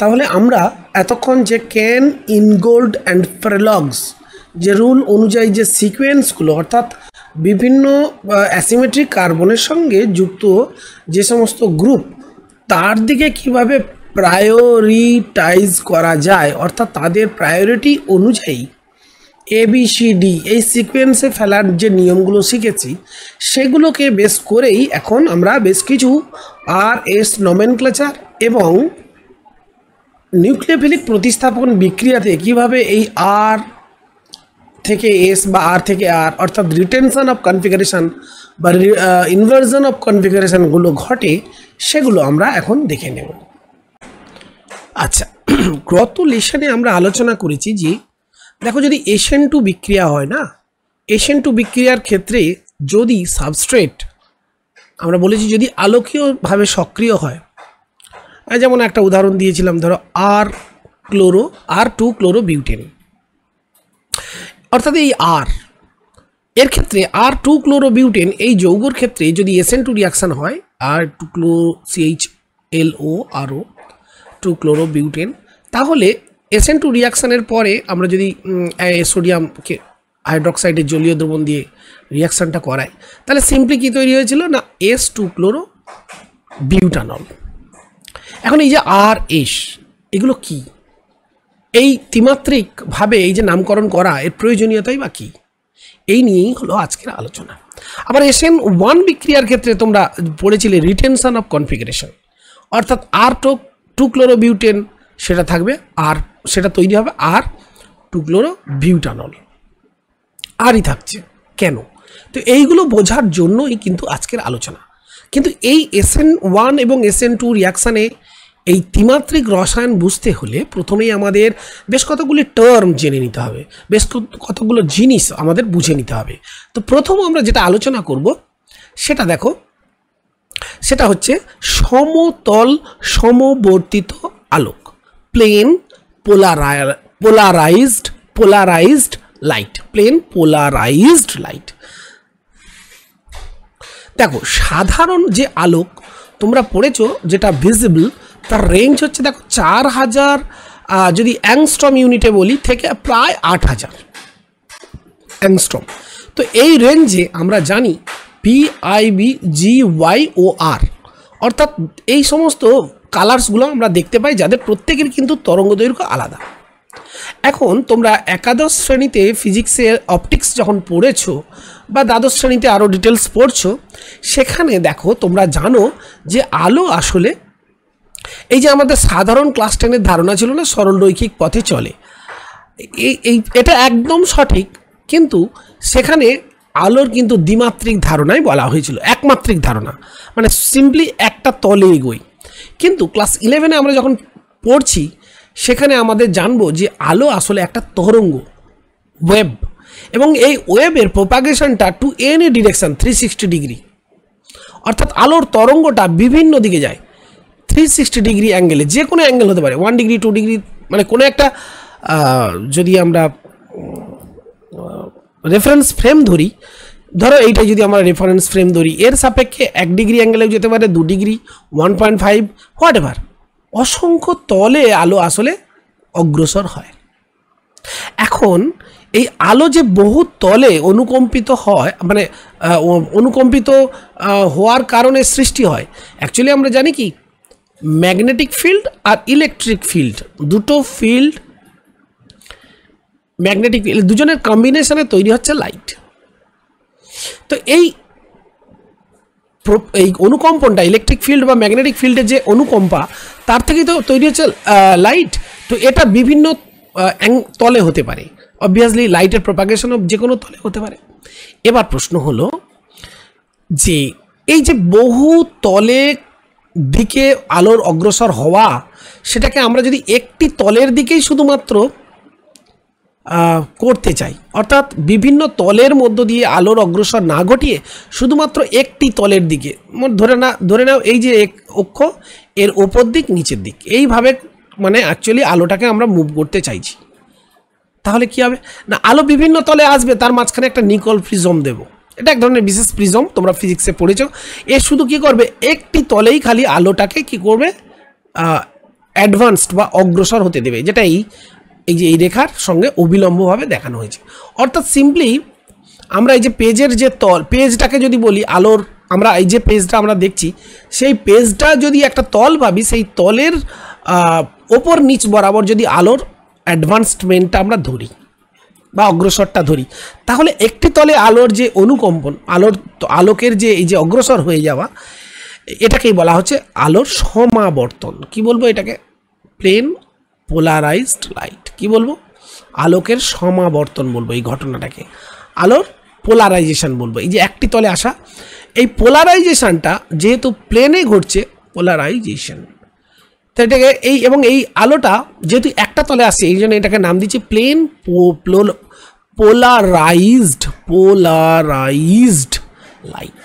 তাহলে আমরা এতক্ষণ যে কেন, ইনগোল্ড অ্যান্ড ফ্রেলগস যে রুল অনুযায়ী যে সিকোয়েন্সগুলো অর্থাৎ বিভিন্ন অ্যাসিমেট্রিক কার্বনের সঙ্গে যুক্ত যে সমস্ত গ্রুপ তার দিকে কিভাবে প্রায়োরিটাইজ করা যায় অর্থাৎ তাদের প্রায়োরিটি অনুযায়ী ABCD এই সিকোয়েন্সে ফেলার যে নিয়মগুলো শিখেছি সেগুলোকে বেস করেই এখন আমরা বেশ কিছু RS নমেনক্লেচার এবং নিউক্লিওফিলিক প্রতিস্থাপন বিক্রিয়াতে কিভাবে এই R থেকে S বা R থেকে R অর্থাৎ রিটেনশন অফ কনফিগারেশন বা ইনভার্সন অফ কনফিগারেশনগুলো ঘটে সেগুলো আমরা এখন দেখে নেব। আচ্ছা, গত লেসনে আমরা আলোচনা করেছি যে দেখো যদি SN2 বিক্রিয়া হয় না, SN2 বিক্রিয়ার ক্ষেত্রে যদি সাবস্ট্রেট আমরা বলেছি যদি আলোকীয়ভাবে সক্রিয় হয়, যেমন একটা উদাহরণ দিয়েছিলাম ধরো R2 ক্লোরোবিউটেন, অর্থাৎ এই এর ক্ষেত্রে R2 ক্লোরোবিউটেন এই যৌগর ক্ষেত্রে যদি SN2 রিয়াকশান হয় R2 CHLO RO 2 ক্লোরোবিউটেন, তাহলে SN2 রিয়াকশানের পরে আমরা যদি সোডিয়ামকে হাইড্রোক্সাইডের জলীয় দ্রবণ দিয়ে রিয়াকশানটা করাই তাহলে সিম্পলি কী তৈরি হয়েছিল না S2 ক্লোরো বিউটানল। এখন এই যে RS এগুলো কি, এই ত্রিমাত্রিকভাবে এই যে নামকরণ করা এর প্রয়োজনীয়তাই বা কী, এই নিয়েই হলো আজকের আলোচনা। আবার SN1 বিক্রিয়ার ক্ষেত্রে তোমরা পড়েছিলে রিটেনশন অফ কনফিগারেশন, অর্থাৎ R2 ক্লোরোবিউটেন সেটা থাকবে আর সেটা তৈরি হবে R2 ক্লোরোবিউটানল, আরই থাকছে কেন, তো এইগুলো বোঝার জন্যই কিন্তু আজকের আলোচনা। কিন্তু এই SN1 এবং SN2 রিয়াকশানে এই ত্রিমাত্রিক রসায়ন বুঝতে হলে প্রথমেই আমাদের বেশ কতগুলি টার্ম জেনে নিতে হবে, বেশ কতগুলো জিনিস আমাদের বুঝে নিতে হবে। তো প্রথম আমরা যেটা আলোচনা করব সেটা দেখো, সেটা হচ্ছে সমতল সমবর্তিত আলোক, plane polarised light, plane polarised light. দেখো সাধারণ যে আলোক তোমরা পড়েছো যেটা ভিজিবল তার রেঞ্জ হচ্ছে দেখো 4000 যদি অ্যাংস্ট্রম ইউনিটে বলি থেকে প্রায় 8000 অ্যাংস্ট্রম। তো এই রেঞ্জে আমরা জানি PIB GYOR অর্থাৎ এই সমস্ত কালার্সগুলো আমরা দেখতে পাই যাদের প্রত্যেকের কিন্তু তরঙ্গ দৈর্ঘ্য আলাদা। এখন তোমরা একাদশ শ্রেণীতে ফিজিক্সের অপটিক্স যখন পড়েছো বা দ্বাদশ শ্রেণীতে আরও ডিটেলস পড়ছো সেখানে দেখো তোমরা জানো যে আলো আসলে এই যে আমাদের সাধারণ ক্লাস 10-এর ধারণা ছিল না সরল রৈখিক পথে চলে, এটা একদম সঠিক, কিন্তু সেখানে আলোর কিন্তু দ্বিমাত্রিক ধারণাই বলা হয়েছিল, একমাত্রিক ধারণা মানে সিম্পলি একটা তলে এগোই। কিন্তু ক্লাস 11-এ আমরা যখন পড়ছি সেখানে আমাদের জানবো যে আলো আসলে একটা তরঙ্গ ওয়েব, এবং এই ওয়েবের প্রোপাগেশনটা টু এনি ডিরেকশন 360 ডিগ্রি, অর্থাৎ আলোর তরঙ্গটা বিভিন্ন দিকে যায় 360 ডিগ্রি অ্যাঙ্গেলে, যে কোনো অ্যাঙ্গেল হতে পারে 1 ডিগ্রি 2 ডিগ্রি, মানে কোনো একটা যদি আমরা রেফারেন্স ফ্রেম ধরি, ধরো এইটা যদি আমরা রেফারেন্স ফ্রেম ধরি এর সাপেক্ষে 1 ডিগ্রি অ্যাঙ্গেলেও যেতে পারে, 2 ডিগ্রি, 1.5 হোয়াট এভার, অসংখ্য তলে আলো আসলে অগ্রসর হয়। এখন এই আলো যে বহু তলে অনুকম্পিত হয় মানে অনুকম্পিত হওয়ার কারণে সৃষ্টি হয়, অ্যাকচুয়ালি আমরা জানি কি ম্যাগনেটিক ফিল্ড আর ইলেকট্রিক ফিল্ড, দুটো ফিল্ড ম্যাগনেটিক ফিল্ড দুজনের কম্বিনেশনে তৈরি হচ্ছে লাইট। তো এই অনুকম্পনটা ইলেকট্রিক ফিল্ড বা ম্যাগনেটিক ফিল্ডের যে অনুকম্পা তার থেকেই তো তৈরি হচ্ছে লাইট। তো এটা বিভিন্ন তলে হতে পারে, অবভিয়াসলি লাইটের প্রপাগেশন যে কোনো তলে হতে পারে। এবার প্রশ্ন হলো যে এই যে বহু তলে দিকে আলোর অগ্রসর হওয়া, সেটাকে আমরা যদি একটি তলের দিকেই শুধুমাত্র করতে চাই, অর্থাৎ বিভিন্ন তলের মধ্য দিয়ে আলোর অগ্রসর না ঘটিয়ে শুধুমাত্র একটি তলের দিকে, ধরে নাও এই যে এক অক্ষ এর ওপর দিক নিচের দিক, এইভাবে মানে অ্যাকচুয়ালি আলোটাকে আমরা মুভ করতে চাইছি, তাহলে কি হবে না আলো বিভিন্ন তলে আসবে, তার মাঝখানে একটা নিকল প্রিজম দেব, এটা এক ধরনের বিশেষ প্রিজম তোমরা ফিজিক্সে পড়েছো। এ শুধু কি করবে একটি তলেই খালি আলোটাকে কি করবে অ্যাডভান্সড বা অগ্রসর হতে দেবে, যেটা এই যে এই রেখার সঙ্গে অবিলম্বভাবে দেখানো হয়েছে। অর্থাৎ সিম্পলি আমরা এই যে পেজের যে তল, পেজটাকে যদি বলি আলোর, আমরা এই যে পেজটা আমরা দেখছি সেই পেজটা যদি একটা তল ভাবি, সেই তলের ওপর নিচ বরাবর যদি আলোর অ্যাডভান্সমেন্টটা আমরা ধরি বা অগ্রসরটা ধরি, তাহলে একটি তলে আলোর যে অনুকম্পন, আলোকের যে এই যে অগ্রসর হয়ে যাওয়া, এটাকেই বলা হচ্ছে আলোর সমাবর্তন। কি বলবো এটাকে? Plane polarised light. কি বলবো? আলোকের সমাবর্তন বলবো এই ঘটনাটাকে, আলোর পোলারাইজেশন বলবো। এই যে একটি তলে আসা, এই পোলারাইজেশনটা যেহেতু প্লেনে ঘটছে, পোলারাইজেশন, তো এটাকে এবং এই আলোটা যেহেতু একটা তলে আসছে, এই জন্য এটাকে নাম দিচ্ছি প্লেন পোলারাইজড লাইট,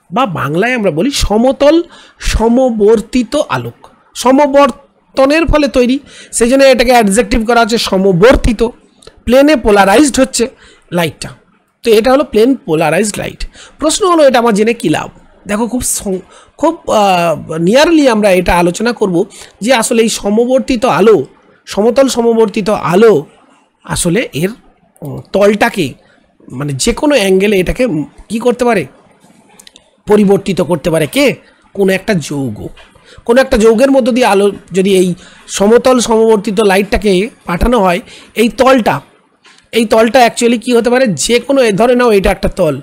বা বাংলায় আমরা বলি সমতল সমবর্তিত আলোক। সমবর্তনের ফলে তৈরি, সেই জন্য এটাকে অ্যাডজেক্টিভ করা হচ্ছে সমবর্তিত। প্লেনে পোলারাইজড হচ্ছে লাইটটা, তো এটা হলো প্লেন পোলারাইজড লাইট। প্রশ্ন হলো এটা আমার জেনে কী লাভ? দেখো খুব নিয়ারলি আমরা এটা আলোচনা করব যে আসলে এই সমবর্তিত আলো, সমতল সমবর্তিত আলো আসলে এর তলটাকে মানে যে কোনো অ্যাঙ্গেলে এটাকে কি করতে পারে? পরিবর্তিত করতে পারে কে? কোনো একটা যৌগ। কোনো একটা যৌগের মধ্য দিয়ে আলো যদি এই সমতল সমবর্তিত লাইটটাকে পাঠানো হয়, এই তলটা অ্যাকচুয়ালি কি হতে পারে? যে কোনো, ধরে নাও এটা একটা তল,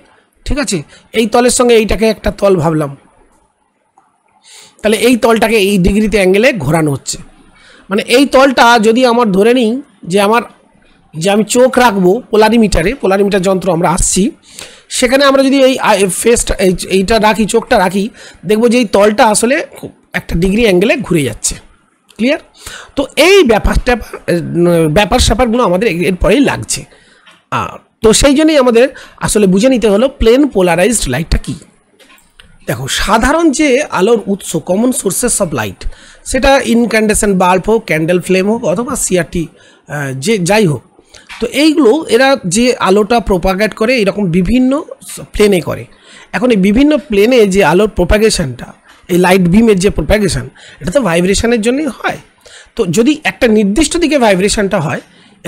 ঠিক আছে, এই তলের সঙ্গে এইটাকে একটা তল ভাবলাম, তাহলে এই তলটাকে এই ডিগ্রিতে অ্যাঙ্গেলে ঘোরানো হচ্ছে। মানে এই তলটা যদি আমার ধরে নিই যে আমি চোখ রাখবো পোলারিমিটার যন্ত্র আমরা আসছি, সেখানে আমরা যদি এই এইটা রাখি, চোখটা রাখি, দেখবো যে এই তলটা আসলে একটা ডিগ্রি অ্যাঙ্গেলে ঘুরে যাচ্ছে। ক্লিয়ার? তো এই ব্যাপার স্যাপারগুলো আমাদের এরপরেই লাগছে। তো সেই জন্যই আমাদের আসলে বুঝে নিতে হলো প্লেন পোলারাইজড লাইটটা কী। দেখো, সাধারণ যে আলোর উৎস, কমন সোর্সেস অফ লাইট, সেটা ইনক্যান্ডেসেন্ট বাল্ব হোক, ক্যান্ডেল ফ্লেম হোক, অথবা সিআরটি যাই হোক, তো এইগুলো এরা যে আলোটা প্রোপাগেট করে এরকম বিভিন্ন প্লেনে করে। এখন এই বিভিন্ন প্লেনে যে আলোর প্রোপাগেশনটা, এই লাইট বিমের যে প্রোপাগেশন, এটা তো ভাইব্রেশনের জন্যই হয়। তো যদি একটা নির্দিষ্ট দিকে ভাইব্রেশনটা হয়,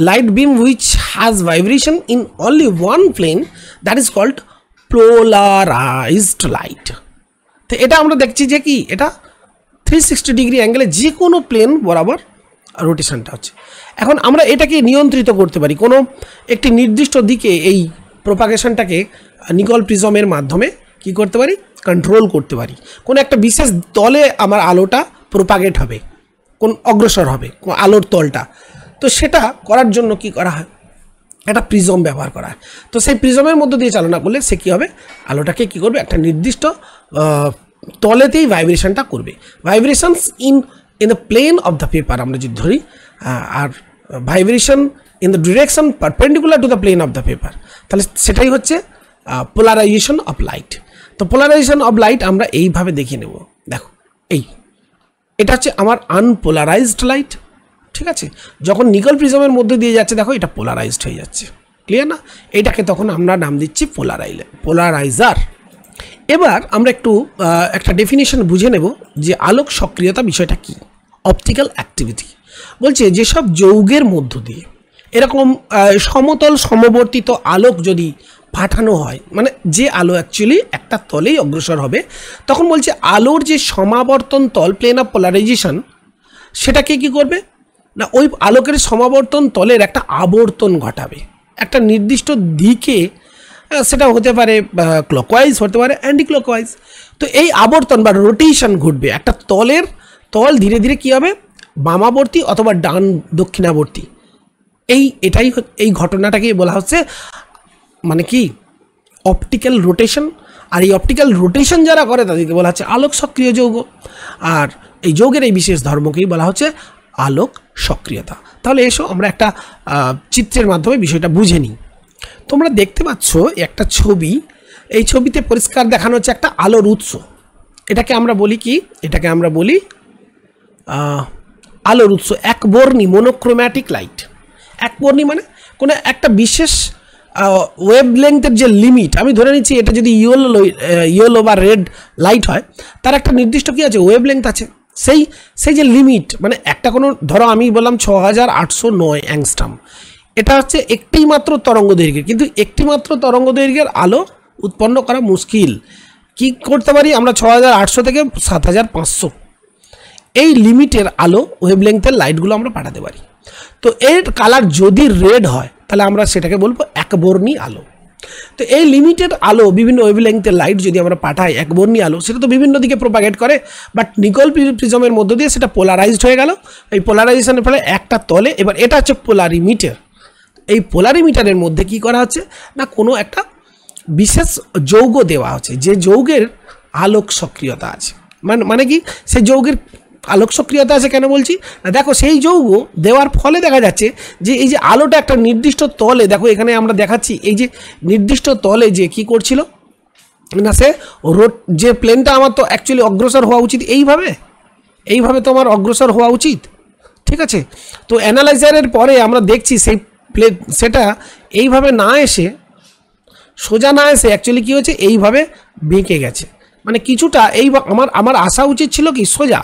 light beam which has vibration in only one plane, that is called polarised light. তো এটা আমরা দেখছি যে কি, এটা 360 ডিগ্রি অ্যাঙ্গেলে যে কোনো প্লেন বরাবর রোটেশনটা হচ্ছে। এখন আমরা এটাকে নিয়ন্ত্রিত করতে পারি, কোনো একটি নির্দিষ্ট দিকে এই প্রোপাগেশনটাকে নিকল প্রিজমের মাধ্যমে কি করতে পারি? কন্ট্রোল করতে পারি। কোনো একটা বিশেষ তলে আমার আলোটা প্রোপাগেট হবে, কোন অগ্রসর হবে আলোর তলটা, তো সেটা করার জন্য কি করা হয়? একটা প্রিজম ব্যবহার করা হয়। তো সেই প্রিজমের মধ্য দিয়ে চালনা করলে সে কী হবে? আলোটাকে কী করবে? একটা নির্দিষ্ট তলেতেই ভাইব্রেশনটা করবে। Vibrations in the plane of the paper আমরা যদি ধরি, আর vibration in the direction perpendicular to the plane of the paper, তাহলে সেটাই হচ্ছে পোলারাইজেশন অফ লাইট। তো পোলারাইজেশন অফ লাইট আমরা এইভাবে দেখিয়ে নেব। দেখো, এটা হচ্ছে আমার আনপোলারাইজড লাইট, ঠিক আছে। যখন নিকল প্রিজমের মধ্যে দিয়ে যাচ্ছে, দেখো এটা পোলারাইজড হয়ে যাচ্ছে। ক্লিয়ার না? এটাকে তখন আমরা নাম দিচ্ছি পোলারাইজার। এবার আমরা একটা ডেফিনেশন বুঝে নেব যে আলোক সক্রিয়তা বিষয়টা কি। অপটিক্যাল অ্যাক্টিভিটি বলছে যেসব যৌগের মধ্য দিয়ে এরকম সমতল সমবর্তিত আলোক যদি পাঠানো হয়, মানে যে আলো অ্যাকচুয়ালি একটা তলেই অগ্রসর হবে, তখন বলছে আলোর যে সমাবর্তন তল, প্লেন অফ পোলারাইজেশন, সেটাকে কি করবে না, ওই আলোকের সমাবর্তন তলের একটা আবর্তন ঘটাবে একটা নির্দিষ্ট দিকে। সেটা হতে পারে ক্লকওয়াইজ, হতে পারে অ্যান্টি ক্লকওয়াইজ। তো এই আবর্তন বা রোটেশন ঘটবে, একটা তল ধীরে ধীরে কী হবে? বামাবর্তী অথবা ডান দক্ষিণাবর্তী। এই ঘটনাটাকে বলা হচ্ছে মানে কি অপটিক্যাল রোটেশন। আর এই অপটিক্যাল রোটেশন যারা করে তাদেরকে বলা হচ্ছে আলোক সক্রিয় যৌগ। আর এই যৌগের এই বিশেষ ধর্মকেই বলা হচ্ছে আলোক সক্রিয়তা। তাহলে এসো আমরা একটা চিত্রের মাধ্যমে বিষয়টা বুঝে নিই। তোমরা দেখতে পাচ্ছ একটা ছবি, এই ছবিতে পরিষ্কার দেখানো হচ্ছে একটা আলোর উৎস। এটাকে আমরা বলি কি? এটাকে আমরা বলি আলোর উৎস, একবর্ণী মোনোক্রোম্যাটিক লাইট। একবর্ণী মানে কোনো একটা বিশেষ ওয়েভলেংথের যে লিমিট, আমি ধরে নিচ্ছি এটা যদি ইয়েলো বা রেড লাইট হয়, তার একটা নির্দিষ্ট কী আছে? ওয়েভলেংথ আছে। সেই সেই যে লিমিট, মানে একটা কোনো ধরো আমি বললাম 6809 অ্যাংস্ট্রম, এটা হচ্ছে একটি মাত্র তরঙ্গ দৈর্ঘ্যের, কিন্তু একটি মাত্র তরঙ্গ দৈর্ঘ্যের আলো উৎপন্ন করা মুশকিল। কি করতে পারি আমরা 6800 থেকে 7500 এই লিমিটের আলো ওয়েভলেংথের লাইটগুলো আমরা পাঠাতে পারি। তো এর কালার যদি রেড হয় তাহলে আমরা সেটাকে বলবো একবর্ণী আলো। তো এই লিমিটেড আলো বিভিন্ন ওয়েভলেংথের লাইট যদি আমরা পাঠাই একবর্ণী আলো, সেটা তো বিভিন্ন দিকে প্রোপাগেট করে, বাট নিকল প্রিজমের মধ্য দিয়ে সেটা পোলারাইজড হয়ে গেল। এই পোলারাইজেশনের ফলে একটা তলে, এবার এটা হচ্ছে পোলারিমিটার। এই পোলারিমিটারের মধ্যে কি করা হচ্ছে না, কোনো একটা বিশেষ যৌগ দেওয়া হচ্ছে যে যৌগের আলোক সক্রিয়তা আছে। মানে কি, সেই যৌগের আলোক সক্রিয়তা আছে কেন বলছি না, দেখো সেই যৌগ দেওয়ার ফলে দেখা যাচ্ছে যে এই যে আলোটা একটা নির্দিষ্ট তলে, দেখো এখানে আমরা দেখাচ্ছি এই যে নির্দিষ্ট তলে যে কি করছিল না, সে যে প্লেনটা আমার তো অ্যাকচুয়ালি অগ্রসর হওয়া উচিত এইভাবে তো আমার অগ্রসর হওয়া উচিত, ঠিক আছে। তো অ্যানালাইজারের পরে আমরা দেখছি সেই প্লেন সেটা এইভাবে না এসে, সোজা না এসে অ্যাকচুয়ালি কী হচ্ছে, এইভাবে বেঁকে গেছে। মানে কিছুটা এই আমার আসা উচিত ছিল কি সোজা,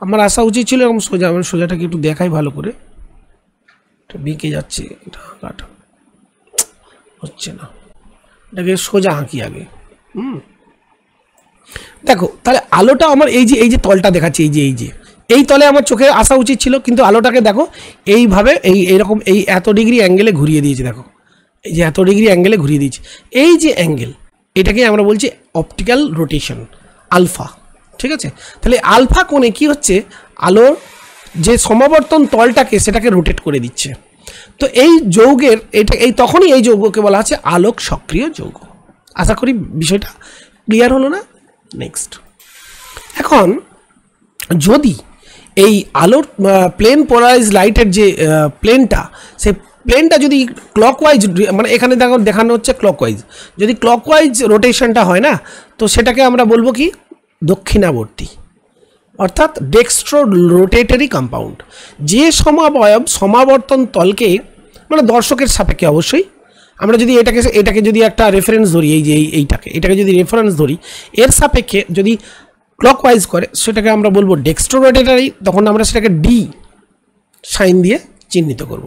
আমার আসা উচিত ছিল এরকম সোজা। আমি সোজাটাকে একটু দেখাই ভালো করে, এটা বেঁকে যাচ্ছে, এটা আঁকাটা হচ্ছে না, এটাকে সোজা আঁকি আগে। দেখো তাহলে আলোটা আমার এই যে তলটা দেখাচ্ছে, এই তলে আমার চোখে আসা উচিত ছিল, কিন্তু আলোটাকে দেখো এইভাবে এইরকম এত ডিগ্রি অ্যাঙ্গেলে ঘুরিয়ে দিয়েছে। দেখো এই যে এত ডিগ্রি অ্যাঙ্গেলে ঘুরিয়ে দিয়েছে, এই যে অ্যাঙ্গেল, এটাকে আমরা বলছি অপটিক্যাল রোটেশন আলফা, ঠিক আছে। তাহলে আলফা কোণে কি হচ্ছে, আলোর যে সমাবর্তন তলটাকে সেটাকে রোটেট করে দিচ্ছে। তো এই যৌগের তখনই এই যৌগকে বলা হচ্ছে আলোক সক্রিয় যৌগ। আশা করি বিষয়টা ক্লিয়ার হলো না। নেক্সট, এখন যদি এই আলোর প্লেন পোলারাইজ লাইটের যে প্লেনটা, সেই প্লেনটা যদি ক্লকওয়াইজ, মানে এখানে দেখানো হচ্ছে ক্লকওয়াইজ, যদি ক্লকওয়াইজ রোটেশনটা হয় না, তো সেটাকে আমরা বলবো কি দক্ষিণাবর্তী, অর্থাৎ ডেক্সট্রো রোটেটরি কম্পাউন্ড। যে সমাবর্তন তলকে, মানে দর্শকের সাপেক্ষে অবশ্যই, আমরা যদি এটাকে যদি একটা রেফারেন্স ধরি, এটাকে যদি রেফারেন্স ধরি, এর সাপেক্ষে যদি ক্লকওয়াইজ করে সেটাকে আমরা বলবো ডেক্সট্রো রোটেটরি। তখন আমরা সেটাকে ডি সাইন দিয়ে চিহ্নিত করব,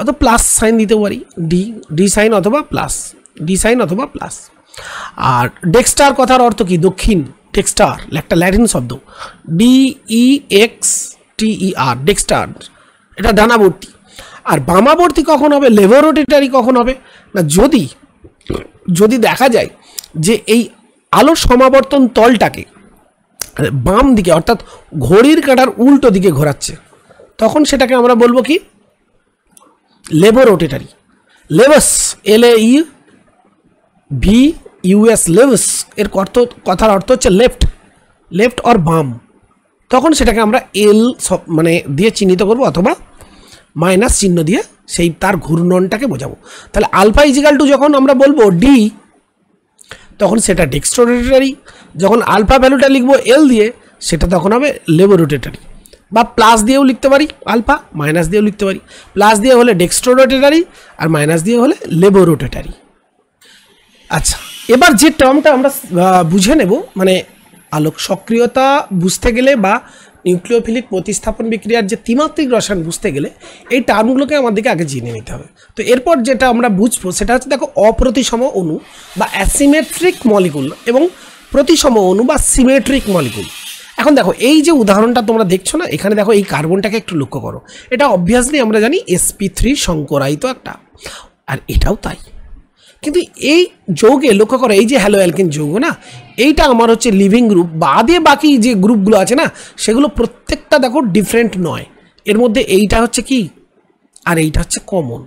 অথবা প্লাস সাইন দিতে পারি, ডি সাইন অথবা প্লাস। আর ডেক্সটার কথার অর্থ কি, দক্ষিণ, ডেক্সটার একটা ল্যাটিন শব্দ, DEXTER, ডেক্সটার, এটা ডানাবর্তী। আর বামাবর্তী কখন হবে, লেভোরোটেটারি কখন হবে না, যদি দেখা যায় যে এই আলোর সমাবর্তন তলটাকে বাম দিকে, অর্থাৎ ঘড়ির কাঁটার উল্টো দিকে ঘোরাচ্ছে, তখন সেটাকে আমরা বলবো কি লেভোরোটেটারি। লেভস, LAEVUS, লেভস এর কথার অর্থ হচ্ছে লেফট অর বাম। তখন সেটাকে আমরা এল মানে দিয়ে চিহ্নিত করব, অথবা মাইনাস চিহ্ন দিয়ে সেই তার ঘূর্ণনটাকে বোঝাবো। তাহলে আলফা ইজিক্যাল টু যখন আমরা বলবো ডি, তখন সেটা ডেক্সট্রো রোটেটরি। যখন আলফা ভ্যালুটা লিখবো এল দিয়ে, সেটা তখন হবে লেভোরোটেটরি। বা প্লাস দিয়েও লিখতে পারি আলফা, মাইনাস দিয়েও লিখতে পারি। প্লাস দিয়ে হলে ডেক্সট্রো রোটেটরি, আর মাইনাস দিয়ে হলে লেভোরোটেটরি। আচ্ছা, এবার যে টার্মটা আমরা বুঝে নেব, মানে আলোক সক্রিয়তা বুঝতে গেলে বা নিউক্লিওফিলিক প্রতিস্থাপন বিক্রিয়ার যে ত্রিমাত্রিক রসায়ন বুঝতে গেলে এই টার্মগুলোকে আমাদেরকে আগে জেনে নিতে হবে। তো এরপর যেটা আমরা বুঝবো সেটা হচ্ছে, দেখো অপ্রতিসম অণু বা অ্যাসিমেট্রিক মলিকুল এবং প্রতিসম অণু বা সিমেট্রিক মলিকুল। এখন দেখো এই যে উদাহরণটা তোমরা দেখছো না, এখানে দেখো এই কার্বনটাকে একটু লক্ষ্য করো, এটা অবভিয়াসলি আমরা জানি sp3 সংকরায়িত একটা, আর এটাও তাই। কিন্তু এই যৌগে লক্ষ্য করো, এই যে হ্যালো অ্যালকেন যৌগ না, এইটা আমার হচ্ছে লিভিং গ্রুপ, বাদে বাকি যে গ্রুপগুলো আছে না, সেগুলো প্রত্যেকটা দেখো ডিফারেন্ট নয়। এর মধ্যে এইটা হচ্ছে কি, আর এইটা হচ্ছে কমন।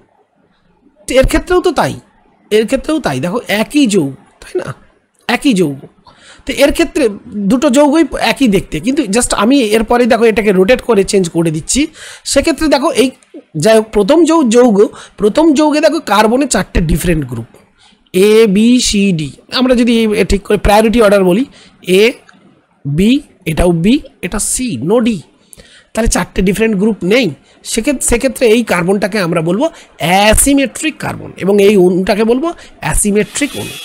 এর ক্ষেত্রেও তাই, দেখো একই যৌগ, তাই না, একই যৌগ। তো এর ক্ষেত্রে দুটো যৌগই একই দেখতে, কিন্তু জাস্ট আমি এরপরে দেখো এটাকে রোটেট করে চেঞ্জ করে দিচ্ছি। সেক্ষেত্রে দেখো এই যাই হোক প্রথম যৌগে দেখো কার্বনে 4টে ডিফারেন্ট গ্রুপ, ABCD। আমরা যদি ঠিক করে প্রায়োরিটি অর্ডার বলি, A B, এটাও B, এটা C, নো D, তাহলে 4টে ডিফারেন্ট গ্রুপ নেই। সেক্ষেত্রে এই কার্বনটাকে আমরা বলবো অ্যাসিমেট্রিক কার্বন, এবং এই অণুটাকে বলবো অ্যাসিমেট্রিক অণু।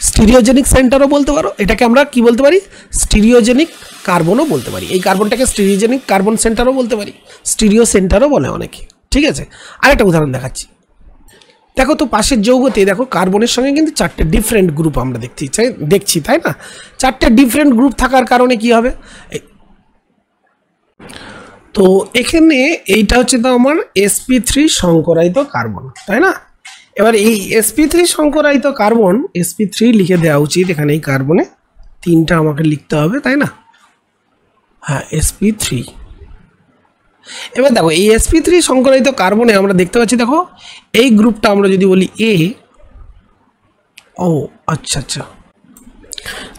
স্টিরিওজেনিক সেন্টারও বলতে পারো, এটাকে আমরা কি বলতে পারি, স্টিরিওজেনিক কার্বনও বলতে পারি। এই কার্বনটাকে স্টিরিওজেনিক কার্বন সেন্টারও বলতে পারি, স্টিরিও সেন্টারও বলে অনেকে। ঠিক আছে, আরেকটা উদাহরণ দেখাচ্ছি। দেখো তো পাশের যৌগতে দেখো কার্বনের সঙ্গে কিন্তু 4টে ডিফারেন্ট গ্রুপ আমরা দেখছি, তাই না? 4টে ডিফারেন্ট গ্রুপ থাকার কারণে কি হবে, তো এখানে এইটা হচ্ছে তো আমার sp3 সংকরায়িত কার্বন, তাই না? এবার এই sp3 সংকরায়িত কার্বন, sp3 লিখে দেওয়া উচিত এখানে, এই কার্বনে 3টা আমাকে লিখতে হবে, তাই না? হ্যাঁ, sp3। এবার দেখো এই sp3 সংকরায়িত কার্বনে আমরা দেখতে পাচ্ছি, দেখো এই গ্রুপটা আমরা যদি বলি a, ও আচ্ছা আচ্ছা,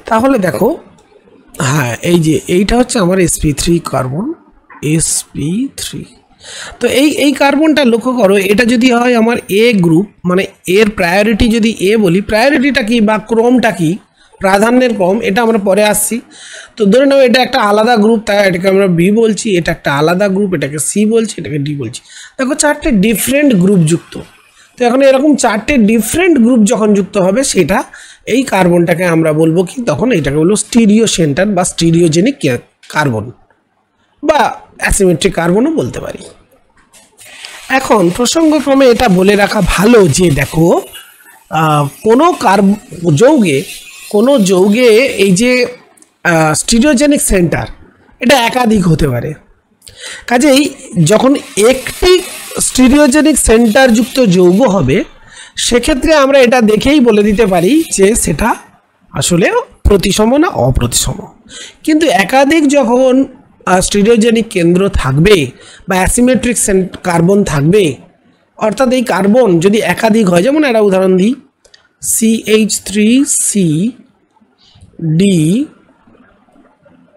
তাহলে দেখো হ্যাঁ এই যে এইটা হচ্ছে আমার sp3 কার্বন, sp3। তো এই কার্বনটা লক্ষ্য করো, এটা যদি হয় আমার এ গ্রুপ, মানে এর প্রায়োরিটি যদি এ বলি, প্রায়োরিটিটা কি বা ক্রমটা কি, প্রাধান্যের ক্রম, এটা আমরা পরে আসছি। তো ধরে নাও এটা একটা আলাদা গ্রুপ, তাই এটাকে আমরা বি বলছি, এটা একটা আলাদা গ্রুপ, এটাকে সি বলছি, এটাকে ডি বলছি। দেখো 4টে ডিফারেন্ট গ্রুপ যুক্ত। তো এখন এরকম 4টে ডিফারেন্ট গ্রুপ যখন যুক্ত হবে, সেটা এই কার্বনটাকে আমরা বলবো কি, তখন এটাকে বলবো স্টিরিও সেন্টার বা স্টিরিওজেনিক কার্বন বা অ্যাসিমেট্রিক কার্বনও বলতে পারি। এখন প্রসঙ্গক্রমে এটা বলে রাখা ভালো যে দেখো কোনো যৌগে এই যে স্টিরিওজেনিক সেন্টার, এটা একাধিক হতে পারে। কাজেই যখন একটি স্টিরিওজেনিক সেন্টার যুক্ত যৌগ হবে, সেক্ষেত্রে আমরা এটা দেখেই বলে দিতে পারি যে সেটা আসলে প্রতিসম না অপ্রতিসম। কিন্তু একাধিক যখন স্টিরিওজেনিক কেন্দ্র থাকবে বা অ্যাসিমেট্রিক কার্বন থাকবে, অর্থাৎ এই কার্বন যদি একাধিক হয়, যেমন একটা উদাহরণ দিই, CH3C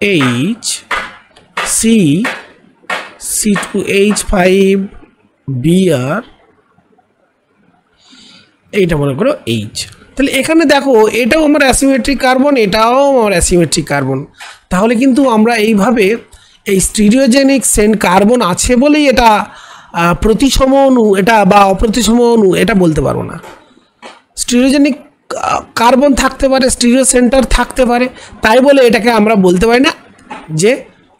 DH C C2H5 Br, এইটা মনে করো H। তাহলে এখানে দেখো এটাও আমার অ্যাসিমেট্রিক কার্বন, এটাও আমার অ্যাসিমেট্রিক কার্বন। তাহলে কিন্তু আমরা এইভাবে এই স্টিরিওজেনিক কার্বন আছে বলেই এটা প্রতিসম অণু এটা বা অপ্রতিসম অণু এটা বলতে পারবো না। স্টিরিওজেনিক কার্বন থাকতে পারে, স্টিরিও সেন্টার থাকতে পারে, তাই বলে এটাকে আমরা বলতে পারি না যে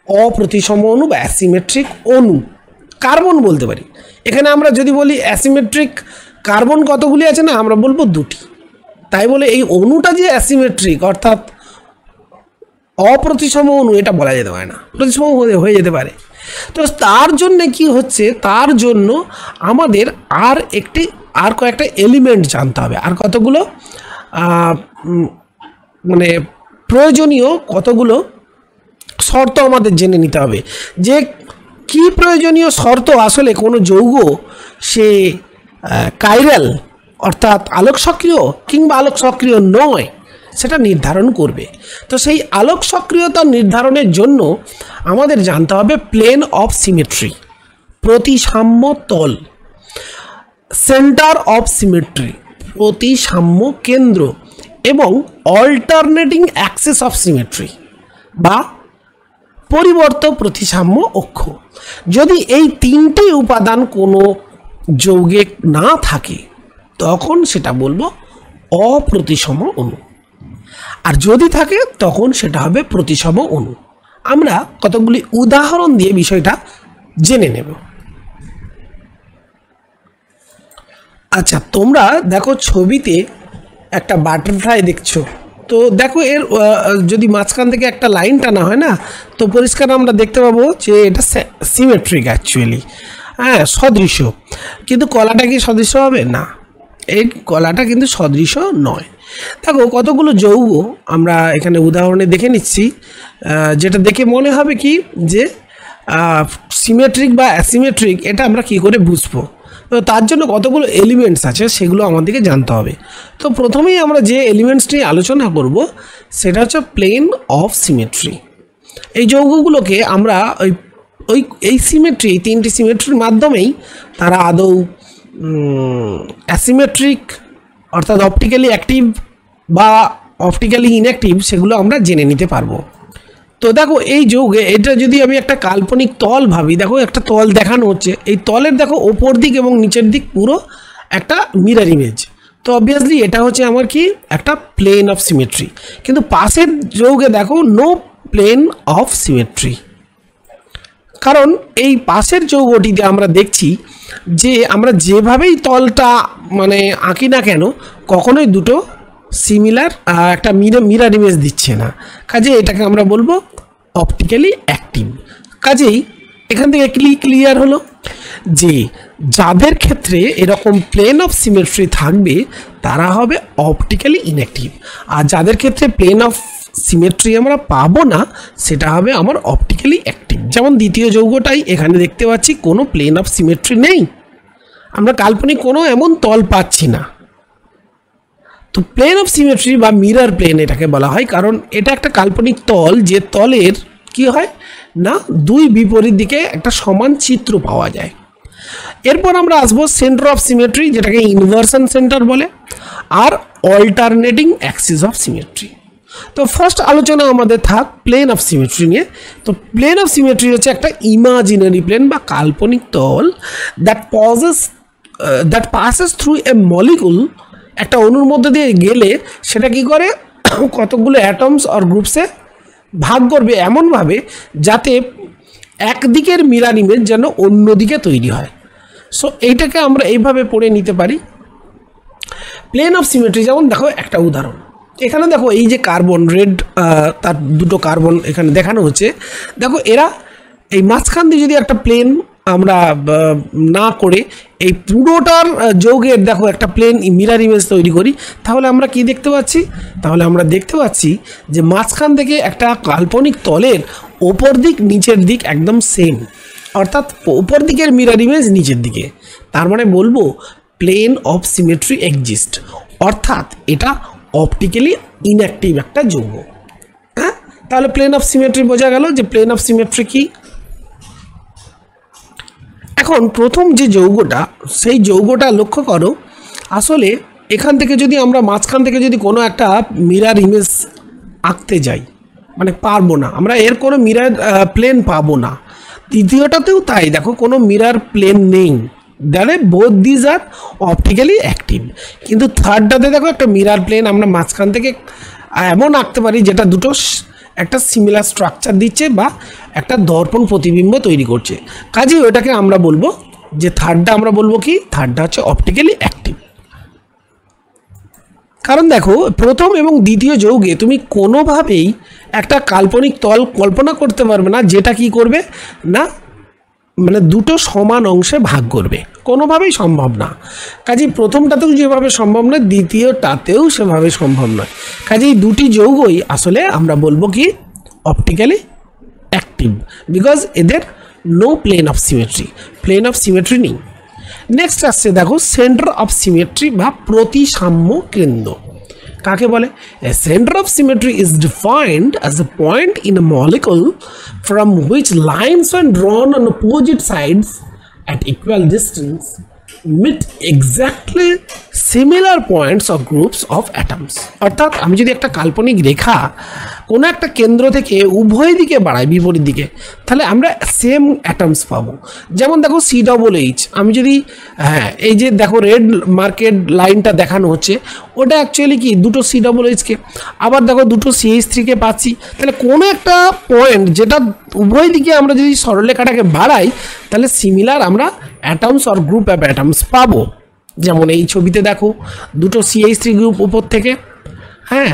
অপ্রতিসম অণু বা অ্যাসিমেট্রিক অণু। কার্বন বলতে পারি। এখানে আমরা যদি বলি অ্যাসিমেট্রিক কার্বন কতগুলি আছে, না আমরা বলবো 2টি। তাই বলে এই অণুটা যে অ্যাসিমেট্রিক অর্থাৎ অপ্রতিসম অণু এটা বলা যেতে পারে না, প্রতিসম হয়ে যেতে পারে। তো তার জন্য কি হচ্ছে, তার জন্য আমাদের আর কয়েকটা এলিমেন্ট জানতে হবে, আর কতগুলো মানে প্রয়োজনীয় কতগুলো শর্ত আমাদের জেনে নিতে হবে। যে কি প্রয়োজনীয় শর্ত আসলে কোনো যৌগ সে কাইরাল অর্থাৎ আলোক সক্রিয় কিংবা আলোক সক্রিয় নয়, সেটা নির্ধারণ করবে। তো সেই আলোক সক্রিয়তা নির্ধারণের জন্য আমাদের জানতে হবে প্লেন অফ সিমেট্রি, প্রতিসাম্য তল, সেন্টার অফ সিমেট্রি, প্রতিসাম্য কেন্দ্র, এবং অল্টারনেটিং অ্যাক্সিস অফ সিমেট্রি বা পরিবর্ত প্রতিসাম্য অক্ষ। যদি এই 3টি উপাদান কোনো যৌগে না থাকে, তখন সেটা বলবো অপ্রতিসম অণু, আর যদি থাকে তখন সেটা হবে প্রতিসম অণু। আমরা কতগুলি উদাহরণ দিয়ে বিষয়টা জেনে নেব। আচ্ছা, তোমরা দেখো ছবিতে একটা বাটারফ্লাই দেখছো, তো দেখো এর যদি মাঝখান থেকে একটা লাইন টানা হয় না, তো পরিষ্কার আমরা দেখতে পাবো যে এটা সিমেট্রিক অ্যাকচুয়ালি, হ্যাঁ সদৃশ। কিন্তু কলাটা কি সদৃশ হবে না, এই কলাটা কিন্তু সদৃশ নয়। দেখো কতগুলো যৌগ আমরা এখানে উদাহরণে দেখে নিচ্ছি, যেটা দেখে মনে হবে কি যে সিমেট্রিক বা অ্যাসিমেট্রিক, এটা আমরা কি করে বুঝবো। তো তার জন্য কতগুলো এলিমেন্টস আছে সেগুলো আমাদেরকে জানতে হবে। তো প্রথমেই আমরা যে এলিমেন্টস নিয়ে আলোচনা করব সেটা হচ্ছে প্লেন অফ সিমেট্রি। এই যৌগগুলোকে আমরা এই সিমেট্রি, 3টি সিমেট্রির মাধ্যমেই তারা আদৌ অ্যাসিমেট্রিক অর্থাৎ অপটিক্যালি অ্যাক্টিভ বা অপটিক্যালি ইনঅ্যাক্টিভ সেগুলো আমরা জেনে নিতে পারবো। তো দেখো এই যৌগে এটা যদি আমি একটা কাল্পনিক তল ভাবি, দেখো একটা তল দেখানো হচ্ছে, এই তলের দেখো ওপর দিক এবং নিচের দিক পুরো একটা মিরর ইমেজ, তো অবভিয়াসলি এটা হচ্ছে আমার কি একটা প্লেন অফ সিমেট্রি, কিন্তু পাশের যৌগে দেখো নো প্লেন অফ সিমেট্রি, কারণ এই পাশের যৌগটিতে আমরা দেখছি যে আমরা যেভাবেই তলটা মানে আঁকি না কেন কখনোই দুটো সিমিলার একটা মিরার ইমেজ দিচ্ছে না, কাজে এটাকে আমরা বলবো অপটিক্যালি অ্যাক্টিভ। কাজেই এখান থেকে ক্লিয়ার হলো যে যাদের ক্ষেত্রে এরকম প্লেন অফ সিমেট্রি থাকবে তারা হবে অপটিক্যালি ইনঅ্যাক্টিভ, আর যাদের ক্ষেত্রে প্লেন অফ সিমেট্রি আমরা পাবো না সেটা হবে আমার অপটিক্যালি অ্যাক্টিভ। যেমন দ্বিতীয় যৌগটাই এখানে দেখতে পাচ্ছি কোনো প্লেন অফ সিমেট্রি নেই, আমরা কাল্পনিক কোনো এমন তল পাচ্ছি না। তো প্লেন অফ সিমেট্রি বা মিরর প্লেন এটাকে বলা হয়, কারণ এটা একটা কাল্পনিক তল যে তলের কি হয় না দুই বিপরীত দিকে একটা সমান চিত্র পাওয়া যায়। এরপর আমরা আসবো সেন্টার অফ সিমেট্রি, যেটাকে ইনভার্সন সেন্টার বলে, আর অল্টারনেটিং অ্যাক্সিস অফ সিমেট্রি। তো ফার্স্ট আলোচনা আমাদের থাক প্লেন অফ সিমেট্রি নিয়ে। তো প্লেন অফ সিমেট্রি হচ্ছে একটা ইমাজিনারি প্লেন বা কাল্পনিক তল that passes through a molecule, একটা অণুর মধ্যে দিয়ে গেলে সেটা কি করে কতগুলো অ্যাটমস আর গ্রুপসে ভাগ করবে এমনভাবে যাতে একদিকের মিরর ইমেজ যেন অন্য দিকে তৈরি হয়। সো এইটাকে আমরা এইভাবে পড়ে নিতে পারি প্লেন অফ সিমেট্রি। যেমন দেখো একটা উদাহরণ, এখানে দেখো এই যে কার্বন রেড, তার দুটো কার্বন এখানে দেখানো হচ্ছে। দেখো এরা এই মাঝখান দিয়ে যদি একটা প্লেন আমরা না করে এই পুরোটার যৌগের দেখো একটা প্লেন মিরর ইমেজ তৈরি করি, তাহলে আমরা কি দেখতে পাচ্ছি? তাহলে আমরা দেখতে পাচ্ছি যে মাঝখান থেকে একটা কাল্পনিক তলের ওপর দিক নিচের দিক একদম সেম, অর্থাৎ উপর দিকের মিরর ইমেজ নিচের দিকে। তার মানে বলবো প্লেন অফ সিমেট্রি এক্সিস্ট, অর্থাৎ এটা অপটিক্যালি ইনঅ্যাক্টিভ একটা যৌগ। হ্যাঁ, তাহলে প্লেন অফ সিমেট্রি বোঝা গেল যে প্লেন অফ সিমেট্রি কি। এখন প্রথম যে যৌগটা, সেই যৌগটা লক্ষ্য করো, আসলে এখান থেকে যদি আমরা মাঝখান থেকে যদি কোনো একটা মিরর ইমেজ আঁকতে যাই, মানে পারবো না, আমরা এর কোনো মিরর প্লেন পাবো না। দ্বিতীয়টাতেও তাই, দেখো কোনো মিরর প্লেন নেই, দ্যাটে both these are optically active. কিন্তু থার্ডটাতে দেখো একটা মিরর প্লেন আমরা মাঝখান থেকে এমন আঁকতে পারি যেটা দুটো একটা সিমিলার স্ট্রাকচার দিচ্ছে বা একটা দর্পণ প্রতিবিম্ব তৈরি করছে। কাজেই ওটাকে আমরা বলবো যে থার্ডটা আমরা বলবো কি, থার্ডটা হচ্ছে অপটিক্যালি অ্যাক্টিভ। কারণ দেখো প্রথম এবং দ্বিতীয় যৌগে তুমি কোনোভাবেই একটা কাল্পনিক তল কল্পনা করতে পারবে না যেটা কি করবে না মানে দুটো সমান অংশে ভাগ করবে, কোনোভাবেই সম্ভব না। কাজেই প্রথমটাতেও যেভাবে সম্ভব নয়, দ্বিতীয়টাতেও সেভাবে সম্ভব নয়। কাজেই দুটি যৌগই আসলে আমরা বলবো কি অপটিক্যালি অ্যাক্টিভ, বিকজ এদের no plane of symmetry, plane of symmetry নেই। নেক্সট আসছে দেখো সেন্টার অফ সিমেট্রি বা প্রতিসাম্য কেন্দ্র কাকে বলে? A center of symmetry is defined as a point in a molecule from which lines when drawn on opposite sides at equal distance meet exactly similar points or groups of atoms. অর্থাৎ আমি যদি একটা কাল্পনিক রেখা কোনো একটা কেন্দ্র থেকে উভয় দিকে বাড়াই বিপরীত দিকে, তাহলে আমরা সেম অ্যাটমস পাবো। যেমন দেখো COOH, আমি যদি এই যে দেখো রেড মার্কেট লাইনটা দেখানো হচ্ছে, ওটা অ্যাকচুয়ালি কি দুটো COOHকে, আবার দেখো দুটো CH3কে পাচ্ছি। তাহলে কোনো একটা পয়েন্ট যেটা উভয় দিকে আমরা যদি সরলরেখাটাকে বাড়াই তাহলে সিমিলার আমরা atoms or group of atoms পাবো। যেমন এই ছবিতে দেখো দুটো CH3 গ্রুপ উপর থেকে, হ্যাঁ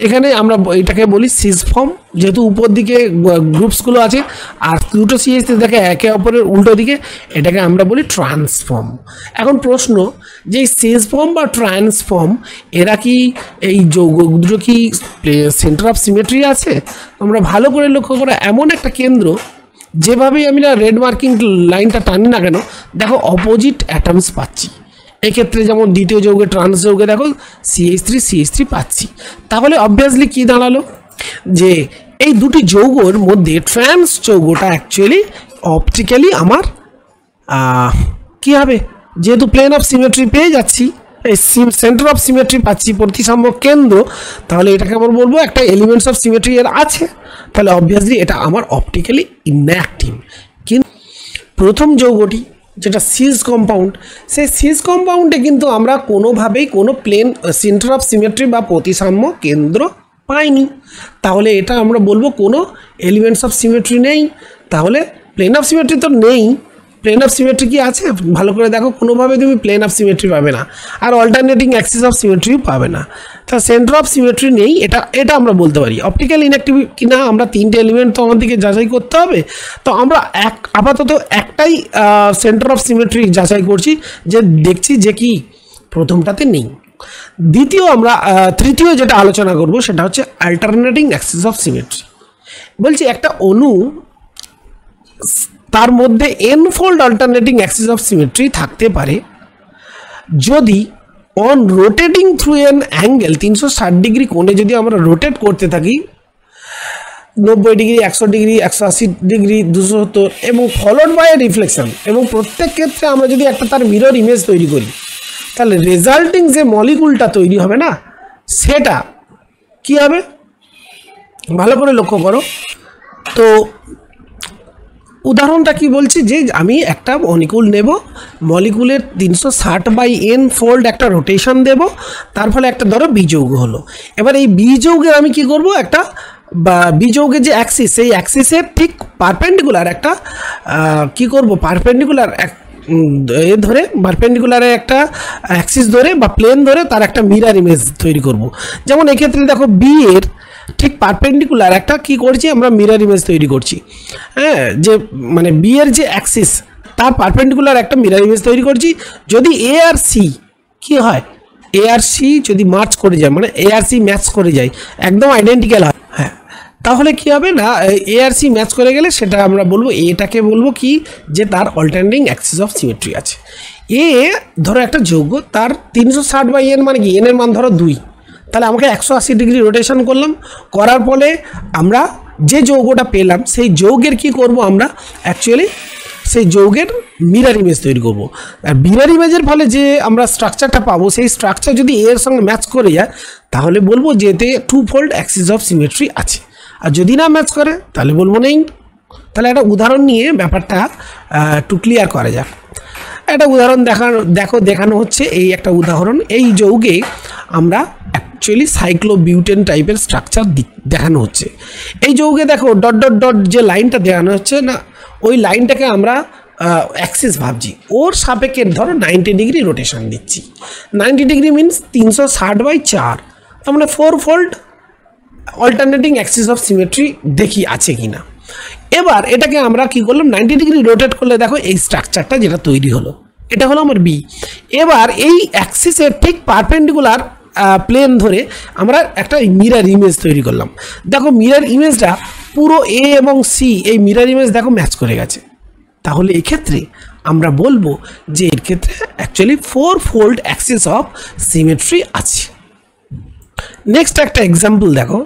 এখানে আমরা এটাকে বলি সিস ফর্ম, যেহেতু উপর দিকে গ্রুপসগুলো আছে আর দুটো CH3 দেখে একে অপরের উল্টো দিকে, এটাকে আমরা বলি ট্রান্সফর্ম। এখন প্রশ্ন যে সিস ফর্ম বা ট্রান্সফর্ম এরা কি এই যৌগ দুটো কি সেন্টার অফ সিমেট্রি আছে? আমরা ভালো করে লক্ষ্য করে এমন একটা কেন্দ্র যেভাবেই আমি না রেড মার্কিং লাইনটা টানি না কেন দেখো অপোজিট অ্যাটমস পাচ্ছি। এক্ষেত্রে যেমন দ্বিতীয় যৌগে ট্রান্স যৌগে দেখো CH3 পাচ্ছি। তাহলে অবভিয়াসলি কি দাঁড়ালো যে এই দুটি যৌগের মধ্যে ট্রান্স যৌগটা অ্যাকচুয়ালি অপটিক্যালি আমার কী হবে, যেহেতু প্লেন অফ সিমেট্রি পেয়ে যাচ্ছি, এই সেন্টার অফ সিমেট্রি পাচ্ছি প্রতিসাম্য কেন্দ্র, তাহলে এটাকে আমরা বলবো একটা এলিমেন্টস অফ সিমেট্রি এর আছে, তাহলে অবভিয়াসলি এটা আমার অপটিক্যালি ইনঅ্যাক্টিভ। কিন্তু প্রথম যৌগটি যেটা সিজ কম্পাউন্ড, সেই সিজ কম্পাউন্ডে কিন্তু আমরা কোনোভাবেই কোনো প্লেন সেন্টার অফ সিমেট্রি বা প্রতিসাম্য কেন্দ্র পাইনি। তাহলে এটা আমরা বলবো কোনো এলিমেন্টস অফ সিমেট্রি নেই। তাহলে প্লেন অফ সিমেট্রি তো নেই, প্লেন অফ সিমেট্রি কি আছে ভালো করে দেখো, কোনোভাবে তুমি প্লেন অফ সিমেট্রি পাবে না, আর অল্টারনেটিং অ্যাক্সিস অফ সিমেট্রিও পাবে না। তা সেন্টার অফ সিমেট্রি নেই, এটা আমরা বলতে পারি। অপটিক্যাল ইনঅ্যাক্টিভ কিনা আমরা তিনটে এলিমেন্ট তো আমাদেরকে যাচাই করতে হবে, তো আমরা আপাতত একটাই সেন্টার অফ সিমেট্রি যাচাই করছি, যে দেখছি যে কি প্রথমটাতে নেই। তৃতীয় যেটা আলোচনা করব সেটা হচ্ছে অল্টারনেটিং অ্যাক্সিস অফ সিমেট্রি। বলছি একটা অণু তার মধ্যে এনফোল্ড অল্টারনেটিং অ্যাক্সিস অফ সিমেট্রি থাকতে পারে যদি on rotating through N angle 360 degree কোণে যদি আমরা রোটেট করতে থাকি, 90 ডিগ্রি, 100 ডিগ্রি, 180 ডিগ্রি, 270, এবং ফলোড বাই রিফ্লেকশন, এবং প্রত্যেক ক্ষেত্রে আমরা যদি একটা তার মিরর ইমেজ তৈরি করি, তাহলে রেজাল্টিং যে মলিকুলটা তৈরি হবে না, সেটা কি হবে ভালো করে লক্ষ্য করো। তো উদাহরণটা কি বলছি, যে আমি একটা মলিকুল নেব, মলিকুলের 360/n ফোল্ড একটা রোটেশন দেব, তার ফলে একটা ধরো বিযৌগ হলো। এবার এই বিযৌগের আমি কি করব, একটা বিযৌগের যে অ্যাক্সিস, সেই অ্যাক্সিসের ঠিক পারপেন্ডিকুলার একটা কি করব, পারপেন্ডিকুলার পারপেন্ডিকুলারে একটা অ্যাক্সিস ধরে বা প্লেন ধরে তার একটা মিরর ইমেজ তৈরি করব। যেমন এক্ষেত্রে দেখো বি এর ঠিক পারপেন্ডিকুলার একটা কি করছি আমরা, মিরর ইমেজ তৈরি করছি। হ্যাঁ, যে মানে বি এর যে অ্যাক্সিস তার পারপেন্ডিকুলার একটা মিরর ইমেজ তৈরি করছি। যদি এ আর সি কি হয়, এ আর সি যদি মার্চ করে যায়, মানে এ আর সি ম্যাচ করে যায়, একদম আইডেন্টিক্যাল হয়, হ্যাঁ, তাহলে কি হবে না, এ আর সি ম্যাচ করে গেলে সেটা আমরা বলবো, এটাকে বলবো কি, যে তার অল্টারনেটিং অ্যাক্সিস অফ সিমেট্রি আছে। এ ধরো একটা যৌগ, তার 360/n মানে কি, এন এর মান ধরো 2, তাহলে আমাকে 180 ডিগ্রি রোটেশন করলাম, করার ফলে আমরা যে যৌগটা পেলাম সেই যৌগের কি করব, আমরা অ্যাকচুয়ালি সেই যৌগের মিরর ইমেজ তৈরি করব। আর মিরর ইমেজের ফলে যে আমরা স্ট্রাকচারটা পাবো, সেই স্ট্রাকচার যদি এর সঙ্গে ম্যাচ করে যায়, তাহলে বলবো যে এতে 2-fold অ্যাক্সিস অফ সিমেট্রি আছে। আর যদি না ম্যাচ করে তাহলে বলবো নেই। তাহলে একটা উদাহরণ নিয়ে ব্যাপারটা একটু ক্লিয়ার করা যাক। একটা উদাহরণ দেখানো হচ্ছে, এই একটা উদাহরণ, এই যৌগে আমরা অ্যাকচুয়ালি সাইক্লোবিউটেন টাইপের স্ট্রাকচার দেখানো হচ্ছে। এই যৌগে দেখো ডট ডট ডট যে লাইনটা দেখানো হচ্ছে না, ওই লাইনটাকে আমরা অ্যাক্সিস ভাবছি, ওর সাপেক্ষে ধরো 90 ডিগ্রি রোটেশন দিচ্ছি। 90 ডিগ্রি মিনস 360/4, তার মানে 4-fold alternating axis of symmetry দেখি আছে কিনা। এবার এটাকে আমরা কি করলাম, 90 ডিগ্রি রোটেট করলে দেখো এই স্ট্রাকচারটা যেটা তৈরি হলো, এটা হলো আমার বি। এবার এই অ্যাক্সিসের ঠিক পারপেন্ডিকুলার প্লেন ধরে আমরা একটা মিরর ইমেজ তৈরি করলাম। দেখো মিরর ইমেজটা পুরো এ এবং সি, এই মিরর ইমেজ দেখো ম্যাচ করে গেছে। তাহলে এক্ষেত্রে আমরা বলবো যে এর ক্ষেত্রে actually 4-fold Axis of symmetry আছে। নেক্সট একটা এক্সাম্পল দেখো,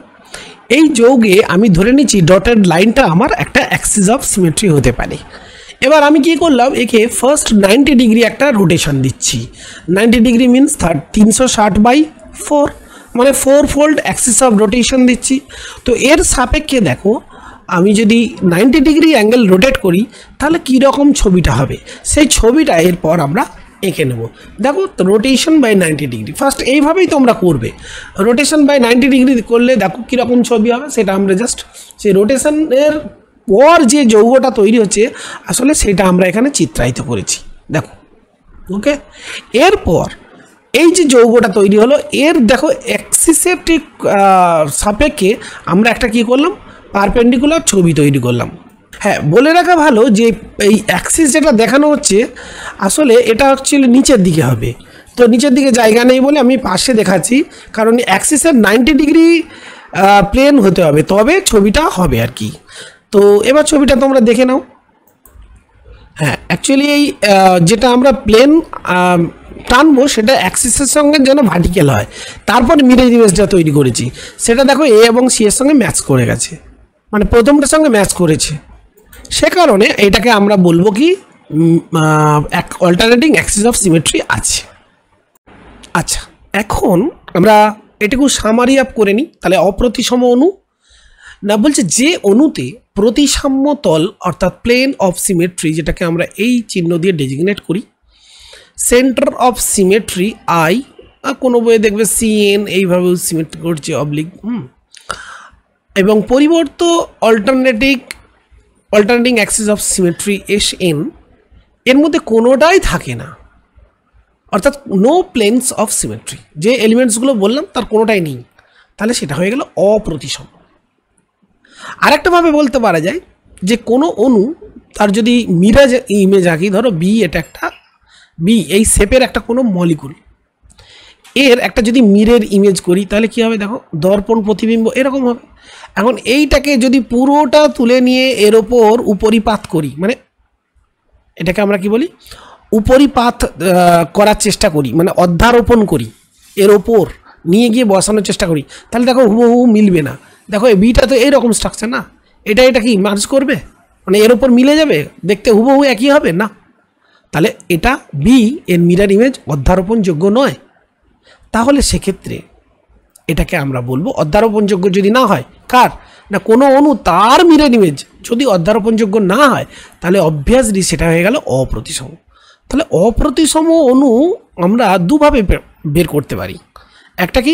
এই যৌগে আমি ধরে নিচ্ছি ডটেড লাইনটা আমার একটা অ্যাক্সিস অফ সিমেট্রি হতে পারে। এবার আমি কি করলাম, একে ফার্স্ট 90 ডিগ্রি একটা রোটেশন দিচ্ছি। 90 ডিগ্রি মিনস 360/4, মানে 4-fold অ্যাক্সিস অফ রোটেশন দিচ্ছি। তো এর সাপেক্ষে দেখো আমি যদি 90 ডিগ্রি অ্যাঙ্গেল রোটেট করি, তাহলে কীরকম ছবিটা হবে, সেই ছবিটা এরপর আমরা এঁকে নেব। দেখো রোটেশন বাই 90 ডিগ্রি, ফার্স্ট এইভাবেই তোমরা করবে। রোটেশন বাই 90 ডিগ্রি করলে দেখো কীরকম ছবি হবে, সেটা আমরা জাস্ট সেই রোটেশনের পর যে যৌগটা তৈরি হচ্ছে আসলে সেটা আমরা এখানে চিত্রায়িত করেছি, দেখো। ওকে, এরপর এই যে যৌগটা তৈরি হলো, এর দেখো অ্যাক্সিসের ঠিক সাপেক্ষে আমরা একটা কি করলাম, পারপেন্ডিকুলার ছবি তৈরি করলাম। হ্যাঁ, বলে রাখা ভালো যে এই অ্যাক্সিস যেটা দেখানো হচ্ছে আসলে এটা অ্যাকচুয়ালি নিচের দিকে হবে। তো নিচের দিকে জায়গা নেই বলে আমি পাশে দেখাচ্ছি, কারণ অ্যাক্সিসের 90 ডিগ্রি প্লেন হতে হবে, তবে ছবিটা হবে আর কি। তো এবার ছবিটা তোমরা দেখে নাও। হ্যাঁ, অ্যাকচুয়ালি এই যেটা আমরা প্লেন টানবো সেটা অ্যাক্সিসের সঙ্গে যেন ভার্টিক্যাল হয়, তারপর মিরর ইমেজটা তৈরি করেছি, সেটা দেখো এ এবং সি এর সঙ্গে ম্যাচ করে গেছে, মানে প্রথমটার সঙ্গে ম্যাচ করেছে। সে কারণে এটাকে আমরা বলবো কি অল্টারনেটিং অ্যাক্সিস অফ সিমেট্রি আছে। আচ্ছা, এখন আমরা এটুকু সামারি আপ করে নিই। তাহলে অপ্রতিসম অণু, না, বলছে যে অণুতে প্রতিসাম্য তল অর্থাৎ প্লেন অফ সিমেট্রি, যেটাকে আমরা এই চিহ্ন দিয়ে ডেজিগনেট করি, সেন্টার অফ সিমেট্রি আই, কোনো বইয়ে দেখবে সিএন এইভাবে সিমেট্রি করছে অবলিক, এবং পরিবর্ত alternating axis of symmetry S n, এর মধ্যে কোনোটাই থাকে না, অর্থাৎ নো প্লেনস অফ সিমেট্রি, যে এলিমেন্টসগুলো বললাম তার কোনোটাই নেই, তাহলে সেটা হয়ে গেল অপ্রতিসম। আরেকটাভাবে বলতে পারা যায় যে কোনো অণু তার যদি মিরার ইমেজ আঁকি, ধরো বি, এটা একটা বি এই শেপের একটা কোনো মলিকুল, এর একটা যদি মিরের ইমেজ করি তাহলে কি হবে, দেখো দর্পণ প্রতিবিম্ব এরকম হবে। এখন এইটাকে যদি পুরোটা তুলে নিয়ে এর ওপর উপরিপাত করি, মানে এটাকে আমরা কি বলি, উপরিপাত করার চেষ্টা করি, মানে অধ্যারোপণ করি, এর ওপর নিয়ে গিয়ে বসানোর চেষ্টা করি, তাহলে দেখো হুবহু মিলবে না। দেখো এই বিটা তো এইরকম স্ট্রাকচার না, এটা কি মার্জ করবে, মানে এর ওপর মিলে যাবে, দেখতে হুবহু একই হবে না, তাহলে এটা বি এর মিরার ইমেজ অধ্যারোপণযোগ্য নয়। তাহলে সেক্ষেত্রে এটাকে আমরা বলবো অধ্যারোপণযোগ্য যদি না হয়, কার না কোনো অণু তার মিরার ইমেজ যদি অধ্যারোপণযোগ্য না হয়, তাহলে অবভিয়াসলি সেটা হয়ে গেল অপ্রতিসম। তাহলে অপ্রতিসম অণু আমরা দুভাবে বের করতে পারি। একটা কি,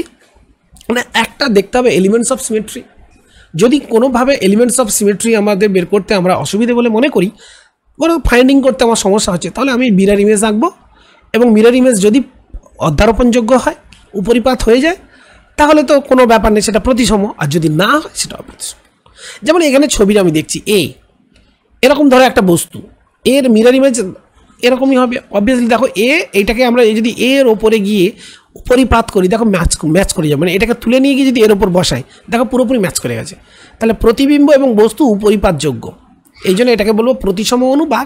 মানে একটা দেখতে হবে এলিমেন্টস অফ সিমেট্রি, যদি কোনোভাবে এলিমেন্টস অফ সিমেট্রি আমাদের বের করতে আমরা অসুবিধে বলে মনে করি, কোনো ফাইন্ডিং করতে আমার সমস্যা হচ্ছে, তাহলে আমি মিরার ইমেজ আঁকবো, এবং মিরার ইমেজ যদি অধ্যারোপণযোগ্য হয়, উপরিপাত হয়ে যায়, তাহলে তো কোনো ব্যাপার নেই, সেটা প্রতিসম, আর যদি না হয় সেটা অপ্রতিসম। যেমন এখানে ছবিটা আমি দেখছি এ, এরকম ধরো একটা বস্তু, এর মিরার ইমেজ এরকমই হবে অবভিয়াসলি। দেখো এইটাকে আমরা যদি এর ওপরে গিয়ে উপরিপাত করি, দেখো ম্যাচ করে যাবে, মানে এটাকে তুলে নিয়ে গিয়ে যদি এর ওপর বসাই, দেখো পুরোপুরি ম্যাচ করে গেছে, তাহলে প্রতিবিম্ব এবং বস্তু উপরিপাতযোগ্য, এই জন্য এটাকে বলবো প্রতিসম অণু বা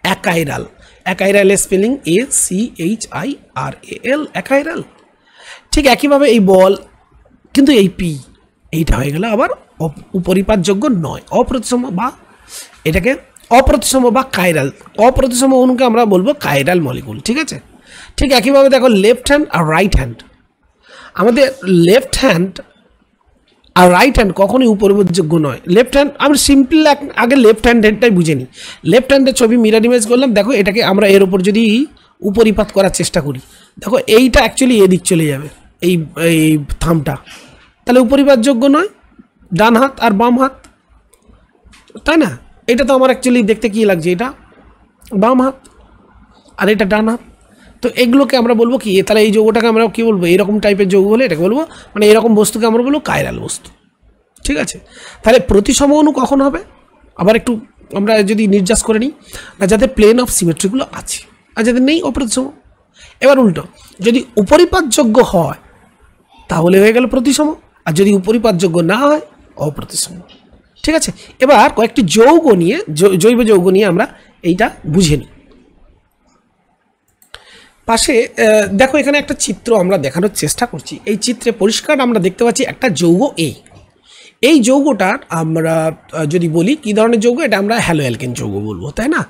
অ্যাকাইরাল। অ্যাকাইরালের স্পেলিং ACHIRAL, অ্যাকাইরাল। ঠিক একইভাবে এই বল, কিন্তু এই পি এইটা হয়ে গেল আবার উপরিপাতযোগ্য নয়, অপ্রতিসম, বা এটাকে অপ্রতিসম বা কাইরাল। অপ্রতিসম অণুকে আমরা বলবো কাইরাল মলিকুল, ঠিক আছে। ঠিক একইভাবে দেখো লেফট হ্যান্ড আর রাইট হ্যান্ড, আমাদের লেফট হ্যান্ড আর রাইট হ্যান্ড কখনোই উপরিপাতযোগ্য নয়। লেফট হ্যান্ড আমরা সিম্পল আগে লেফট হ্যান্ডেরটাই বুঝে নিই। লেফট হ্যান্ডের ছবি মিরার ইমেজ করলাম, দেখো এটাকে আমরা এর ওপর যদি উপরিপাত করার চেষ্টা করি, দেখো এইটা অ্যাকচুয়ালি এদিক চলে যাবে, এই থামটা, তাহলে উপরিপাতযোগ্য নয়, ডান হাত আর বাম হাত, তাই না। এটা তো আমার অ্যাকচুয়ালি দেখতে কী লাগছে, এটা বাম হাত আর এটা ডান হাত, তো এগুলোকে আমরা বলবো কি, তাহলে এই যৌগটাকে আমরা কী বলবো, এরকম টাইপের যৌগ হলে এটাকে বলবো, মানে এরকম বস্তুকে আমরা বলবো কাইরাল বস্তু, ঠিক আছে। তাহলে প্রতিসম অণু কখন হবে, আবার একটু আমরা যদি নির্যাস করে নিই, না যাদের প্লেন অফ সিমেট্রিগুলো আছে আর যাদের নেই অপ্রতিসম। এবার উল্টো, যদি উপরিপাতযোগ্য হয় তাহলে হয়ে গেল প্রতিসম, আর যদি উপরিপাতযোগ্য না হয় অপ্রতিসম, ঠিক আছে। এবার কয়েকটি যৌগ নিয়ে, জৈব যৌগ নিয়ে আমরা এইটা বুঝে নিই। পাশে দেখো এখানে একটা চিত্র আমরা দেখানোর চেষ্টা করছি, এই চিত্রে পরিষ্কার আমরা দেখতে পাচ্ছি একটা যৌগ এই যৌগটার আমরা যদি বলি কী ধরনের যৌগ, এটা আমরা হ্যালো অ্যালকেন যৌগ বলবো, তাই না।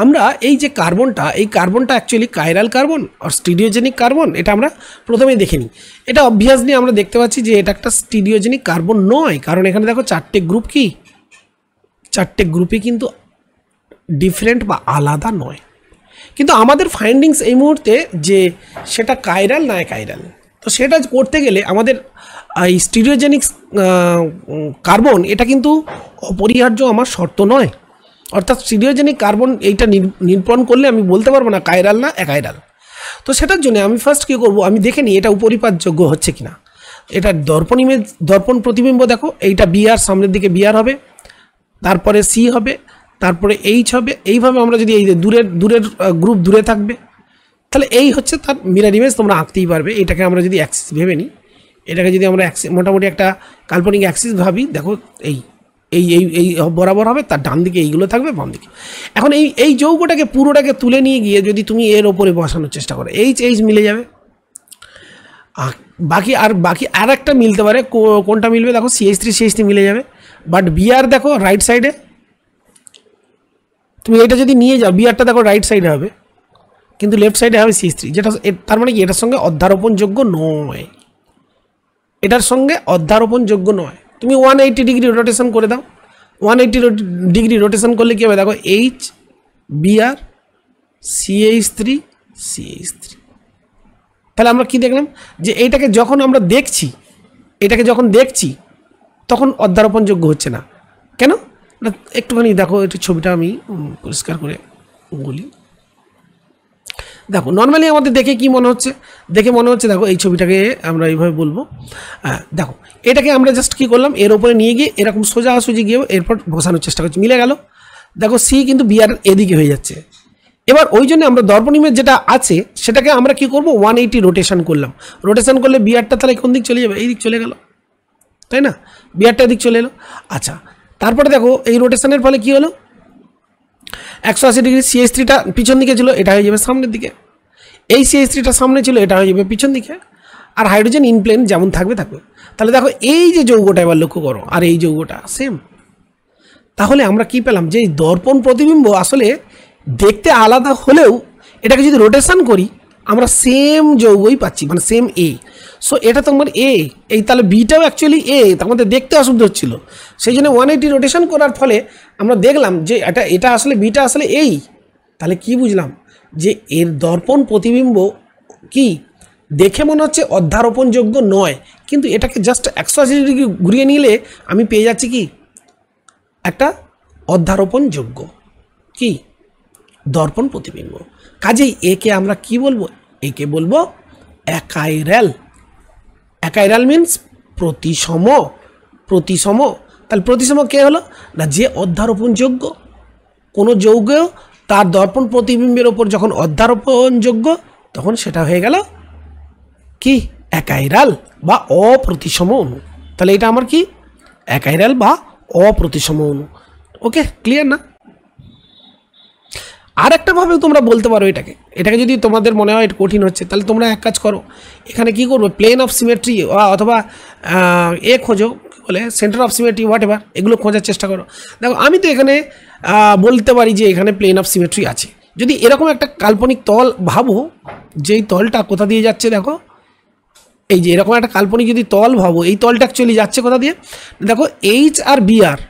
আমরা এই যে কার্বনটা, এই কার্বনটা অ্যাকচুয়ালি কাইরাল কার্বন আর স্টিরিওজেনিক কার্বন, এটা আমরা প্রথমেই দেখে নিই। এটা অবভিয়াসলি আমরা দেখতে পাচ্ছি যে এটা একটা স্টিরিওজেনিক কার্বন নয়, কারণ এখানে দেখো চারটে গ্রুপ, কি চারটে গ্রুপে কিন্তু ডিফারেন্ট বা আলাদা নয়, কিন্তু আমাদের ফাইন্ডিংস এই মুহূর্তে যে সেটা কাইরাল না কাইরাল, তো সেটা করতে গেলে আমাদের এই স্টিরিওজেনিক কার্বন এটা কিন্তু অপরিহার্য আমার শর্ত নয়, অর্থাৎ স্টিরিওজেনিক কার্বন এইটা নির্পণ করলে আমি বলতে পারবো না কাইরাল না অ্যাকাইরাল। তো সেটার জন্য আমি ফার্স্ট কী করবো, আমি দেখে নিই এটা উপরিপাতযোগ্য হচ্ছে কিনা। এটা দর্পণ ইমেজ, দর্পণ প্রতিবিম্ব, দেখো এইটা বিআর, সামনের দিকে বিআর হবে, তারপরে সি হবে, তারপরে এইচ হবে, এইভাবে আমরা যদি এই দূরের গ্রুপ দূরে থাকবে, তাহলে এই হচ্ছে তার মিরার ইমেজ, তোমরা আঁকতেই পারবে। এটাকে আমরা যদি অ্যাক্সিস ভেবে নিই, এটাকে যদি আমরা মোটামুটি একটা কাল্পনিক অ্যাক্সিস ভাবি, দেখো এই এই এই এই বরাবর হবে, তার ডান দিকে এইগুলো থাকবে, বাম দিকে। এখন এই যৌগটাকে পুরোটাকে তুলে নিয়ে গিয়ে যদি তুমি এর ওপরে বসানোর চেষ্টা করো, এইচ মিলে যাবে, বাকি আর একটা মিলতে পারে, কোনটা মিলবে দেখো, CH3 মিলে যাবে, বাট বিআর দেখো রাইট সাইডে, তুমি এটা যদি নিয়ে যাও বিআরটা দেখো রাইট সাইডে হবে, কিন্তু লেফট সাইডে হবে CH3, যেটা তার মানে কি এটার সঙ্গে অধ্যারোপণযোগ্য নয়, এটার সঙ্গে অধ্যারোপণযোগ্য নয়। তুমি 180 ডিগ্রি রোটেশন করে দাও। 180 ডিগ্রি রোটেশন করলে কী হবে দেখো, এইচ বিআর CH3 CH3। তাহলে আমরা কি দেখলাম যে এইটাকে যখন আমরা দেখছি, এটাকে যখন দেখছি তখন অধ্যারোপণযোগ্য হচ্ছে না। কেন না, একটুখানি দেখো একটু ছবিটা আমি পরিষ্কার করে বলি। দেখো নর্মালি আমাদের দেখে কি মনে হচ্ছে, দেখে মনে হচ্ছে দেখো এই ছবিটাকে আমরা এইভাবে বলবো। দেখো এটাকে আমরা জাস্ট কী করলাম, এর ওপরে নিয়ে গিয়ে এরকম সোজাসুজি গিয়ে এরপর বসানোর চেষ্টা করছি, মিলে গেল। দেখো সি কিন্তু বিআর এদিকে হয়ে যাচ্ছে। এবার ওই জন্য আমরা দর্পণ ইমেজ যেটা আছে সেটাকে আমরা কি করব, 180 রোটেশন করলাম। রোটেশন করলে বিআরটা তাহলে কোন দিক চলে যাবে, এই দিক চলে গেল, তাই না? বিআরটা এদিক চলে এলো। আচ্ছা, তারপরে দেখো এই রোটেশনের ফলে কি হলো, 180 ডিগ্রি CH3টা পিছন দিকে ছিল, এটা হয়ে যাবে সামনের দিকে। এই CH3টা সামনে ছিল, এটা হয়ে যাবে পিছন দিকে। আর হাইড্রোজেন ইনপ্লেন যেমন থাকবে থাকবে। তাহলে দেখো এই যে যৌগটা এবার লক্ষ্য করো, আর এই যৌগটা সেম। তাহলে আমরা কি পেলাম, যে এই দর্পণ প্রতিবিম্ব আসলে দেখতে আলাদা হলেও এটাকে যদি রোটেশন করি আমরা সেম যৌগই পাচ্ছি, মানে সেম এ। সো এটা তোমার এ, এই তাহলে বিটাও অ্যাকচুয়ালি এ, আমাদের দেখতে অসুবিধা হচ্ছিল। সেই জন্য 180 রোটেশন করার ফলে আমরা দেখলাম যে এটা আসলে বিটা আসলে এই। তাহলে কি বুঝলাম, যে এর দর্পণ প্রতিবিম্ব কি দেখে মনে হচ্ছে অধ্যারোপণযোগ্য নয়, কিন্তু এটাকে জাস্ট 180 ডিগ্রি ঘুরিয়ে নিলে আমি পেয়ে যাচ্ছি কি একটা অধ্যারোপণযোগ্য কি দর্পণ প্রতিবিম্ব। কাজেই একে আমরা কি বলবো, একে বলবো অ্যাকাইরাল। অ্যাকাইরাল মিন্স প্রতিসম। প্রতিসম, তাহলে প্রতিসম কে হলো না, যে অধ্যারোপণযোগ্য। কোনো যৌগ তার দর্পণ প্রতিবিম্বের ওপর যখন অধ্যারোপণযোগ্য তখন সেটা হয়ে গেল কি অ্যাকাইরাল বা অপ্রতিসম অণু। তাহলে এটা আমার কি অ্যাকাইরাল বা অপ্রতিসম অণু। ওকে, ক্লিয়ার না? আর একটা ভাবে তোমরা বলতে পারো এটাকে যদি তোমাদের মনে হয় এটা কঠিন হচ্ছে, তাহলে তোমরা এক কাজ করো, এখানে কি করবে, প্লেন অফ সিমেট্রি অথবা খোঁজো, বলে centre of symmetry, what ever, এগুলো খোঁজার চেষ্টা করো। দেখো আমি তো এখানে বলতে পারি যে এখানে প্লেন অফ সিমেট্রি আছে। যদি এরকম একটা কাল্পনিক তল ভাবো, যেই তলটা কোথা দিয়ে যাচ্ছে, দেখো এই যে এরকম একটা কাল্পনিক যদি তল ভাবো, এই তলটা অ্যাকচুয়ালি যাচ্ছে কোথা দিয়ে, দেখো এইচ আর বিআর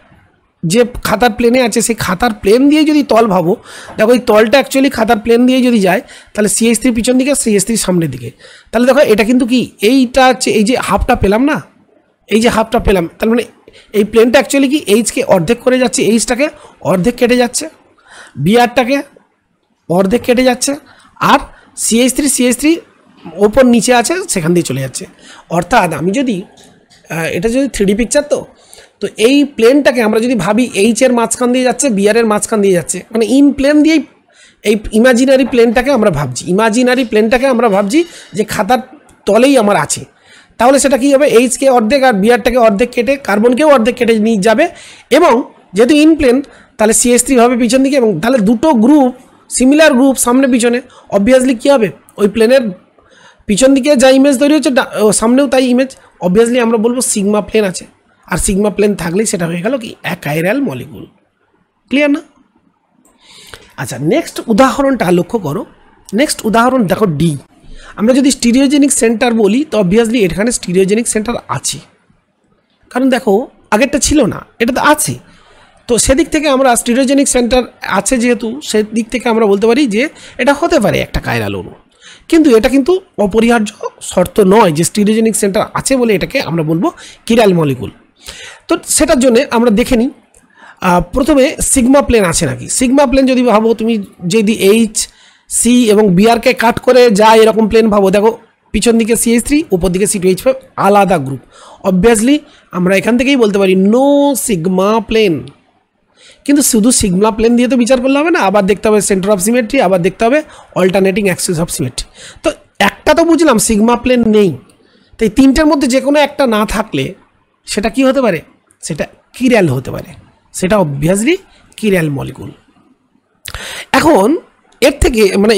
যে খাতার প্লেনে আছে, সেই খাতার প্লেন দিয়ে যদি তল ভাবো, দেখো এই তলটা অ্যাকচুয়ালি খাতার প্লেন দিয়ে যদি যায় তাহলে CH3 পিছন দিকে, CH3 সামনের দিকে। তাহলে দেখো এটা কিন্তু কি এইটা হচ্ছে, এই যে হাফটা পেলাম না, এই যে হাফটা পেলাম, তার মানে এই প্লেনটা অ্যাকচুয়ালি কি এইচকে অর্ধেক করে যাচ্ছে, এইচটাকে অর্ধেক কেটে যাচ্ছে, বিআরটাকে অর্ধেক কেটে যাচ্ছে, আর CH3 ওপর নিচে আছে সেখান দিয়ে চলে যাচ্ছে। অর্থাৎ আমি যদি এটা যদি 3D পিকচার, তো এই প্লেনটাকে আমরা যদি ভাবি এইচের মাঝখান দিয়ে যাচ্ছে, বিআরের মাঝখান দিয়ে যাচ্ছে, মানে ইন প্লেন দিয়েই এই ইমাজিনারি প্লেনটাকে আমরা ভাবছি, যে খাতার তলেই আমার আছে। তাহলে সেটা কী হবে, এইচকে অর্ধেক আর বিআরটাকে অর্ধেক কেটে, কার্বনকেও অর্ধেক কেটে নিয়ে যাবে, এবং যেহেতু ইন প্লেন তাহলে CH3 হবে পিছন দিকে, এবং তাহলে দুটো গ্রুপ, সিমিলার গ্রুপ সামনে পিছনে, অবভিয়াসলি কী হবে, ওই প্লেনের পিছন দিকে যা ইমেজ তৈরি হচ্ছে সামনেও তাই ইমেজ, অবভিয়াসলি আমরা বলবো সিগমা প্লেন আছে। আর সিগমা প্লেন থাকলেই সেটা হয়ে গেল কি অ্যাকাইরাল মলিকুল। ক্লিয়ার না? আচ্ছা, নেক্সট উদাহরণটা লক্ষ্য করো। নেক্সট উদাহরণ দেখো ডি। আমরা যদি স্টিরিওজেনিক সেন্টার বলি তো অবভিয়াসলি এখানে স্টিরিওজেনিক সেন্টার আছে, কারণ দেখো আগেরটা ছিল না, এটা তো আছে। তো সেদিক থেকে আমরা স্টিরিওজেনিক সেন্টার আছে যেহেতু, সেদিক থেকে আমরা বলতে পারি যে এটা হতে পারে একটা কাইরাল অণু। কিন্তু এটা কিন্তু অপরিহার্য শর্ত নয় যে স্টিরিওজেনিক সেন্টার আছে বলে এটাকে আমরা বলবো কিরাল মলিকুল। তো সেটার জন্য আমরা দেখে নিই প্রথমে সিগমা প্লেন আছে নাকি। সিগমা প্লেন যদি ভাবো তুমি, যদি এইচ সি এবং বিআরকে কাট করে যায় এরকম প্লেন ভাবো, দেখো পিছন দিকে CH3, উপর দিকে C2H5, আলাদা গ্রুপ। অবভিয়াসলি আমরা এখান থেকেই বলতে পারি নো সিগমা প্লেন। কিন্তু শুধু সিগমা প্লেন দিয়ে তো বিচার করলে হবে না, আবার দেখতে হবে সেন্টার অফ সিমেট্রি, আবার দেখতে হবে অল্টারনেটিং অ্যাক্সিস অফ সিমেট্রি। তো একটা তো বুঝলাম সিগমা প্লেন নেই, তাই তিনটের মধ্যে যে কোনো একটা না থাকলে সেটা কি হতে পারে, সেটা কিরাল হতে পারে, সেটা অবভিয়াসলি কিরাল মলিকুল। এখন এর থেকে মানে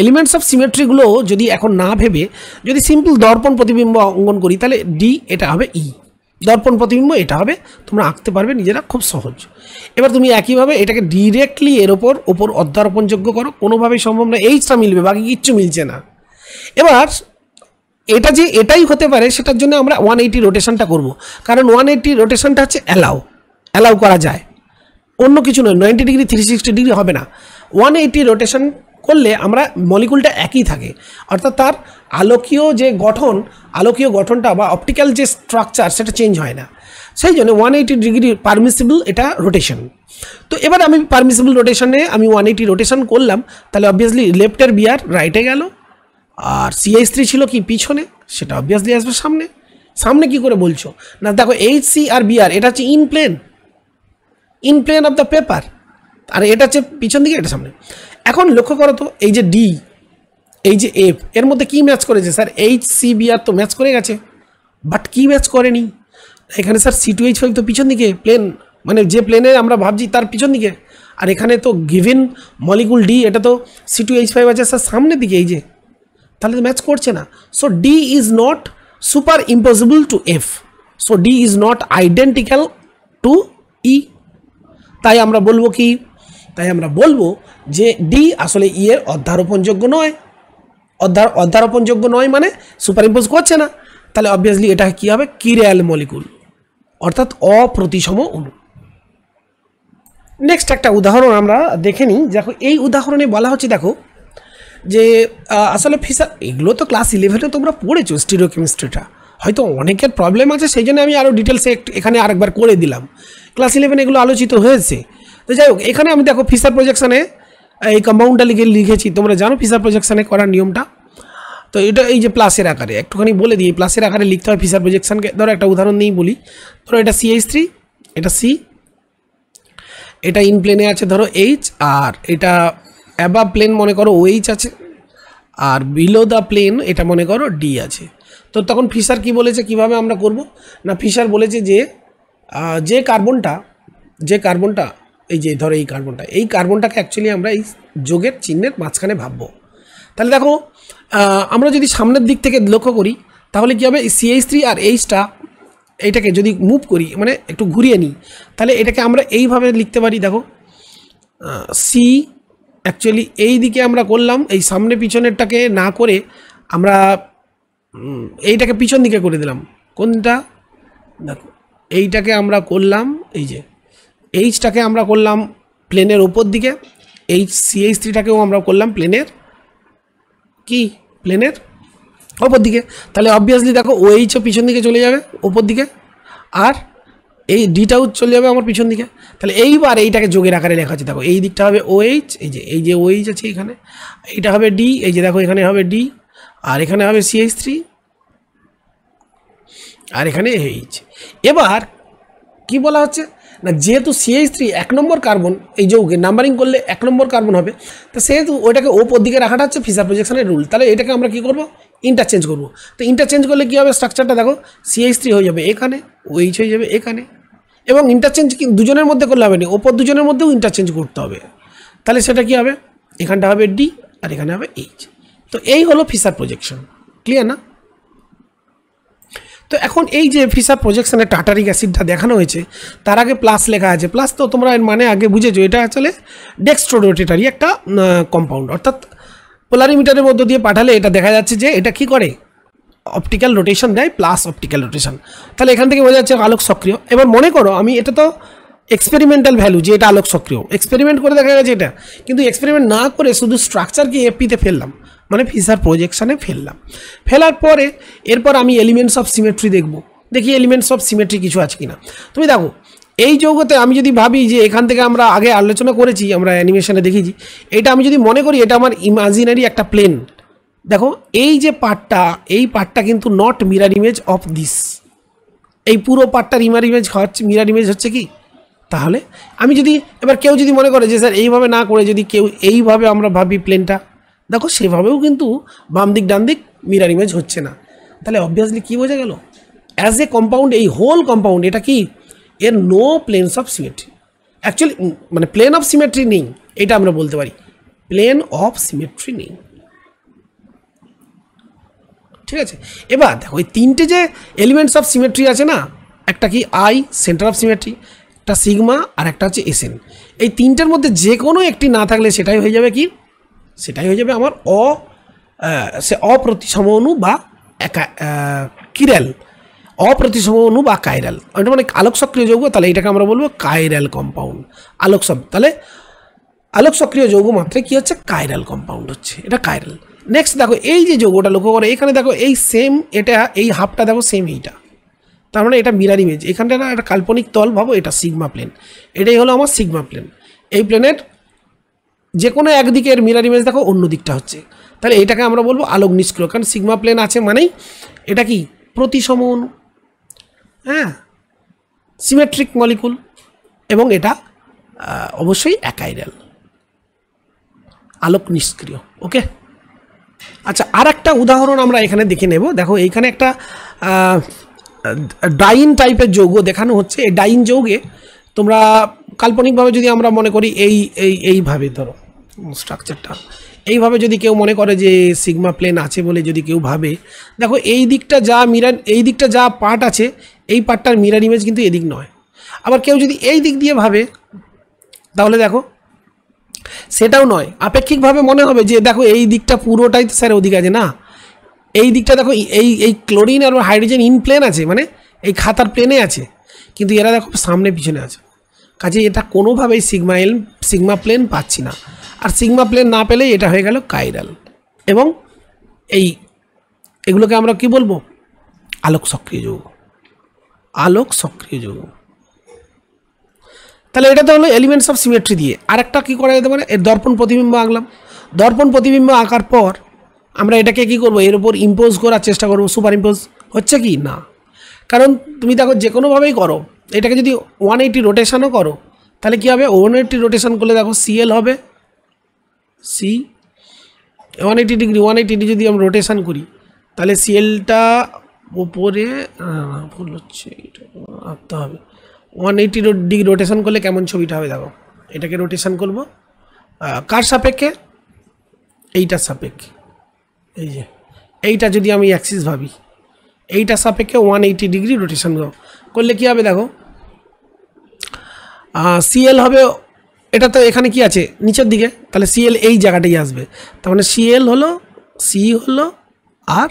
এলিমেন্টস অফ সিমেট্রিগুলো যদি এখন না ভেবে যদি সিম্পল দর্পণ প্রতিবিম্ব অঙ্কন করি, তাহলে ডি এটা হবে ই, দর্পণ প্রতিবিম্ব এটা হবে, তোমরা আঁকতে পারবে নিজেরা, খুব সহজ। এবার তুমি একইভাবে এটাকে ডিরেক্টলি এর ওপর অধ্যারোপণযোগ্য করো, কোনোভাবেই সম্ভব না, এইচটা মিলবে, বাকি কিচ্ছু মিলছে না। এবার এটা যে এটাই হতে পারে সেটার জন্য আমরা 180 রোটেশনটা করব, কারণ 180 রোটেশনটা হচ্ছে অ্যালাউ করা যায়, অন্য কিছু নয়। 90 ডিগ্রি 360 ডিগ্রি হবে না। 180 রোটেশন করলে আমরা মলিকুলটা একই থাকে, অর্থাৎ তার আলোকীয় গঠনটা বা অপটিক্যাল যে স্ট্রাকচার সেটা চেঞ্জ হয় না। সেই জন্য 180 ডিগ্রি পারমিসিবল এটা রোটেশন। তো এবার আমি পারমিসিবল রোটেশনে আমি 180 রোটেশন করলাম, তাহলে অবভিয়াসলি লেফটের বিয়ার রাইটে গেল, আর CH3 ছিল কি পিছনে, সেটা অবভিয়াসলি আসবে সামনে কি করে বলছো না? দেখো HC আর বিয়ার এটা হচ্ছে in plane of the paper, আর এটা হচ্ছে পিছন দিকে, এটা সামনে। এখন লক্ষ্য করো তো, এই যে ডি, এই যে এফ, এর মধ্যে কি ম্যাচ করেছে স্যার? HC বিয়ার তো ম্যাচ করে গেছে, বাট কি ম্যাচ করেনি এখানে স্যার? C2H5 তো পিছন দিকে প্লেন, মানে যে প্লেনে আমরা ভাবছি তার পিছন দিকে, আর এখানে তো গিভেন মলিকুল ডি, এটা তো C2H5 আছে স্যার সামনের দিকে, এই যে, তাহলে তো ম্যাচ করছে না। So D is not superimposable to F, so D is not identical to E. তাই আমরা বলবো যে ডি আসলে ই এর অধ্যারোপণযোগ্য নয়, মানে সুপার ইম্পোজ করছে না। তাহলে অবভিয়াসলি এটা কি হবে? কিরেয়াল মলিকুল, অর্থাৎ অপ্রতিসম অণু। নেক্সট একটা উদাহরণ আমরা দেখে নিই। দেখো এই উদাহরণে বলা হচ্ছে, দেখো যে আসলে ফিসার, এগুলো তো ক্লাস 11-এ তোমরা পড়েছো স্টিরিওকেমিস্ট্রিটা, হয়তো অনেকের প্রবলেম আছে, সেই জন্য আমি আরও ডিটেলসে এখানে আরেকবার করে দিলাম। ক্লাস 11 এগুলো আলোচিত হয়েছে। তো যাই হোক, এখানে আমি দেখো ফিসার প্রজেকশানে এই কম্পাউন্ডটা লিখেছি, তোমরা জানো ফিসার প্রজেকশানে করার নিয়মটা। তো এটা এই যে প্লাসের আকারে, একটুখানি বলে দিই, প্লাসের আকারে লিখতে হয় ফিসার প্রজেকশানকে। ধরো একটা উদাহরণ নিয়েই বলি, ধরো এটা CH3, এটা C, এটা ইন প্লেনে আছে ধরো H, আর এটা অ্যাবাভ প্লেন মনে করো OH আছে, আর বিলো দ্য প্লেন এটা মনে করো D আছে। তো তখন ফিসার কি বলেছে, কিভাবে আমরা করব না? ফিসার বলেছে যে কার্বনটা এই যে ধরো এই কার্বনটাকে অ্যাকচুয়ালি আমরা এই যোগের চিহ্নের মাঝখানে ভাববো। তাহলে দেখো আমরা যদি সামনের দিক থেকে লক্ষ্য করি, তাহলে কী হবে? CH3 আর Hটা এইটাকে যদি মুভ করি, মানে একটু ঘুরিয়ে নিই, তাহলে এটাকে আমরা এইভাবে লিখতে পারি। দেখো C অ্যাকচুয়ালি এই দিকে আমরা করলাম, এই সামনে পিছনেরটাকে না করে আমরা এইটাকে পিছন দিকে করে দিলাম। কোনটা? দেখো এইটাকে আমরা করলাম, এই যে Hটাকে আমরা করলাম প্লেনের ওপর দিকে, CH3টাকেও আমরা করলাম প্লেনের ওপর দিকে। তাহলে অবভিয়াসলি দেখো OHও পিছন দিকে চলে যাবে ওপর দিকে, আর এই ডিটাও চলে যাবে আমার পিছন দিকে। তাহলে এইবার এইটাকে যোগের আকারে লেখা আছে। দেখো এই দিকটা হবে OH, এই যে OH আছে এখানে, এইটা হবে D, এই যে দেখো এখানে হবে D, আর এখানে হবে CH3, আর এখানে H। এবার কি বলা হচ্ছে না, যেহেতু CH3 1 নম্বর কার্বন, এই যৌগে নাম্বারিং করলে 1 নম্বর কার্বন হবে, তো সেহেতু ওইটাকে ওপর দিকে রাখাটা হচ্ছে ফিসার প্রজেকশনের রুল। তাহলে এটাকে আমরা কী করবো? ইন্টারচেঞ্জ করবো। তো ইন্টারচেঞ্জ করলে কী হবে? স্ট্রাকচারটা দেখো CH3 হয়ে যাবে এখানে, OH হয়ে যাবে এখানে, এবং ইন্টারচেঞ্জ দুজনের মধ্যে করলে হবে না, ওপর দুজনের মধ্যেও ইন্টারচেঞ্জ করতে হবে। তাহলে সেটা কী হবে? এখানটা হবে D, আর এখানে হবে H। তো এই হলো ফিসার প্রজেকশন। ক্লিয়ার না? তো এখন এই যে ফিসার প্রজেকশনে টার্টারিক অ্যাসিডটা দেখানো হয়েছে, তার আগে প্লাস লেখা আছে। প্লাস তো তোমরা এর মানে আগে বুঝেছো, এটা আসলে ডেক্সট্রোরোটেটারি একটা কম্পাউন্ড, অর্থাৎ পোলারিমিটারের মধ্য দিয়ে পাঠালে এটা দেখা যাচ্ছে যে এটা কি করে? অপটিক্যাল রোটেশন দেয়, প্লাস অপটিক্যাল রোটেশন। তাহলে এখান থেকে বোঝা যাচ্ছে আলোক সক্রিয়। এবার মনে করো আমি এটা তো এক্সপেরিমেন্টাল ভ্যালু, যে এটা আলোক সক্রিয়, এক্সপেরিমেন্ট করে দেখা গেছে এটা, কিন্তু এক্সপেরিমেন্ট না করে শুধু স্ট্রাকচারকে এপিতে ফেললাম, মানে ফিসার প্রজেকশানে ফেলার পরে এরপর আমি এলিমেন্টস অফ সিমেট্রি দেখি এলিমেন্টস অফ সিমেট্রি কিছু আছে কিনা। তুমি দেখো এই যৌগতে আমি যদি ভাবি যে এখান থেকে আমরা আগে আলোচনা করেছি, আমরা অ্যানিমেশনে দেখেছি, এটা আমি যদি মনে করি এটা আমার ইমাজিনারি একটা প্লেন, দেখো এই যে পার্টটা কিন্তু not mirror image of this, এই পুরো পার্টটার মিরার ইমেজ হচ্ছে কি? তাহলে আমি যদি এবার কেউ যদি মনে করে যে স্যার এইভাবে না করে যদি কেউ এইভাবে আমরা ভাবি প্লেনটা, দেখো সেভাবেও কিন্তু বাম দিক ডান দিক মিরার ইমেজ হচ্ছে না। তাহলে অবভিয়াসলি কী বোঝা গেল? অ্যাজ এ কম্পাউন্ড, এই হোল কম্পাউন্ড এটা কি? এর no planes of symmetry, actually মানে প্লেন অফ সিমেট্রি নেই, এটা আমরা বলতে পারি, প্লেন অফ সিমেট্রি নেই। ঠিক আছে, এবার দেখো এই তিনটে যে এলিমেন্টস অফ সিমেট্রি আছে না, একটা কি I সেন্টার অফ সিমেট্রি, একটা সিগমা, আর একটা হচ্ছে SN। এই তিনটের মধ্যে যে কোনো একটি না থাকলে সেটাই হয়ে যাবে কি? সেটাই হয়ে যাবে আমার অপ্রতিসম অণু বা কিরাল, অপ্রতিসম অণু বা কাইরাল, এটা মানে আলোক সক্রিয় যৌগ, তাহলে এটাকে আমরা বলবো কাইরাল কম্পাউন্ড। তাহলে আলোক সক্রিয় যৌগ মাত্রে কি হচ্ছে, কাইরাল কম্পাউন্ড হচ্ছে, এটা কাইরাল। নেক্সট দেখো এই যে যৌগটা লক্ষ্য করো, এখানে দেখো এই সেম, এটা এই হাফটা দেখো সেম এইটা, তার মানে এটা মিরার ইমেজ। এখানটা একটা কাল্পনিক তল ভাবো, এটা সিগমা প্লেন, এটাই হলো আমার সিগমা প্লেন। এই প্লেনের যে কোনো একদিকের মিরার ইমেজ দেখো অন্য দিকটা হচ্ছে, তাহলে এটাকে আমরা বলবো আলোক নিষ্ক্রিয়, কারণ সিগমা প্লেন আছে মানেই এটা কি প্রতিসম অণু, হ্যাঁ, সিমেট্রিক মলিকুল, এবং এটা অবশ্যই অ্যাকাইরাল, আলোক নিষ্ক্রিয়। ওকে, আচ্ছা, আর একটা উদাহরণ আমরা এখানে দেখে নেব। দেখো এইখানে একটা ডাইন টাইপের যৌগ দেখানো হচ্ছে। এই ডাইন যৌগে তোমরা কাল্পনিকভাবে যদি আমরা মনে করি এইভাবে ধরো স্ট্রাকচারটা, এইভাবে যদি কেউ মনে করে যে সিগমা প্লেন আছে বলে যদি কেউ ভাবে, দেখো এই দিকটা যা পার্ট আছে এই পার্টটার মিরার ইমেজ কিন্তু এদিক নয়। আবার কেউ যদি এই দিক দিয়ে ভাবে তাহলে দেখো সেটাও নয়, আপেক্ষিকভাবে মনে হবে যে দেখো এই দিকটা পুরোটাই তো স্যার ওদিকে আছে, না, এই দিকটা দেখো এই ক্লোরিন আর হাইড্রোজেন ইন প্লেন আছে, মানে এই খাতার প্লেনে আছে, কিন্তু এরা দেখো সামনে পিছনে আছে, কাজে এটা কোনোভাবেই সিগমা প্লেন পাচ্ছি না। আর সিগমা প্লেন না পেলে এটা হয়ে গেল কাইরাল, এবং এগুলোকে আমরা কি বলবো, আলোক সক্রিয় যৌগ, আলোক সক্রিয় যৌগ। তাহলে এটা তো হলো এলিমেন্টস অফ সিমেট্রি দিয়ে। আরেকটা কী করা যেতে পারে, এর দর্পণ প্রতিবিম্ব আঁকলাম। দর্পণ প্রতিবিম্ব আঁকার পর আমরা এটাকে কি করব, এর উপর ইম্পোজ করার চেষ্টা করব। সুপার ইম্পোজ হচ্ছে কি না, কারণ তুমি দেখো যে কোনোভাবেই করো, এটাকে যদি 180 রোটেশনও করো তাহলে কী হবে, 180 রোটেশন করলে দেখো সিএল হবে, 180 ডিগ্রি যদি আমরা রোটেশন করি তাহলে সিএলটা উপরে ভুল হচ্ছে, এটা আঁকতে হবে। 180 ডিগ্রি রোটেশন করলে কেমন ছবিটা হবে দেখো, এটাকে রোটেশন করব কার সাপেক্ষে, এইটার সাপেক্ষে। এই যে এইটা যদি আমি অ্যাক্সিস ভাবি, এইটার সাপেক্ষে 180 ডিগ্রি রোটেশন করলে কী হবে দেখো, সিএল হবে, এটা তো এখানে কি আছে নিচের দিকে, তাহলে সিএল এই জায়গাটাই আসবে, তার মানে সিএল হলো, সি হলো আর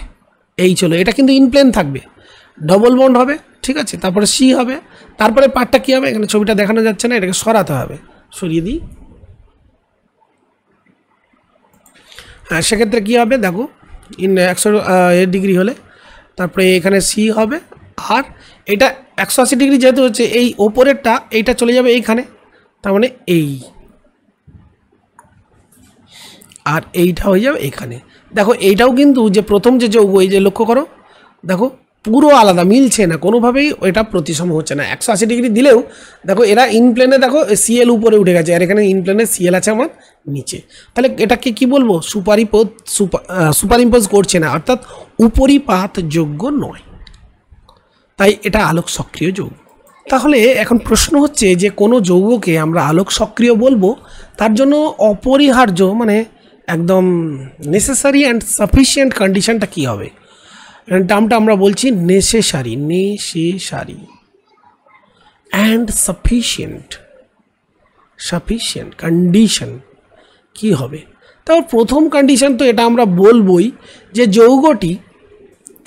এইচ হলো, এটা কিন্তু ইনপ্লেন থাকবে, ডবল বন্ড হবে, ঠিক আছে, তারপরে সি হবে, তারপরে পার্টটা কী হবে, এখানে ছবিটা দেখানো যাচ্ছে না, এটাকে সরাতে হবে, সরিয়ে দিই। হ্যাঁ, সেক্ষেত্রে কী হবে দেখো, 100 ডিগ্রি হলে তারপরে এখানে সি হবে, আর এটা 180 ডিগ্রি যেহেতু হচ্ছে, এই ওপরেরটা এইটা চলে যাবে এইখানে, তার মানে এই, আর এইটা হয়ে যাবে এখানে। দেখো এইটাও কিন্তু যে প্রথম যে যৌগ, এই যে লক্ষ্য করো দেখো পুরো আলাদা, মিলছে না কোনোভাবেই, এটা প্রতিসম হচ্ছে না। 180 ডিগ্রি দিলেও দেখো এরা ইনপ্লেনে দেখো সিএল উপরে উঠে গেছে, আর এখানে ইনপ্লেনে সিএল আছে আমার নিচে, তাহলে এটাকে কি বলবো, সুপার ইম্পোজ করছে না, অর্থাৎ উপরিপাতযোগ্য নয়, তাই এটা আলোক সক্রিয় যৌগ। তাহলে এখন প্রশ্ন হচ্ছে যে কোনো যৌগকে আমরা আলোক সক্রিয় বলবো, তার জন্য অপরিহার্য মানে একদম নেসেসারি অ্যান্ড সাফিসিয়েন্ট কন্ডিশনটা কী হবে, টার্মটা আমরা বলছি নেসেসারি অ্যান্ড সাফিসিয়েন্ট কন্ডিশন কি হবে। তারপর প্রথম কন্ডিশন তো এটা আমরা বলবই যে যৌগটি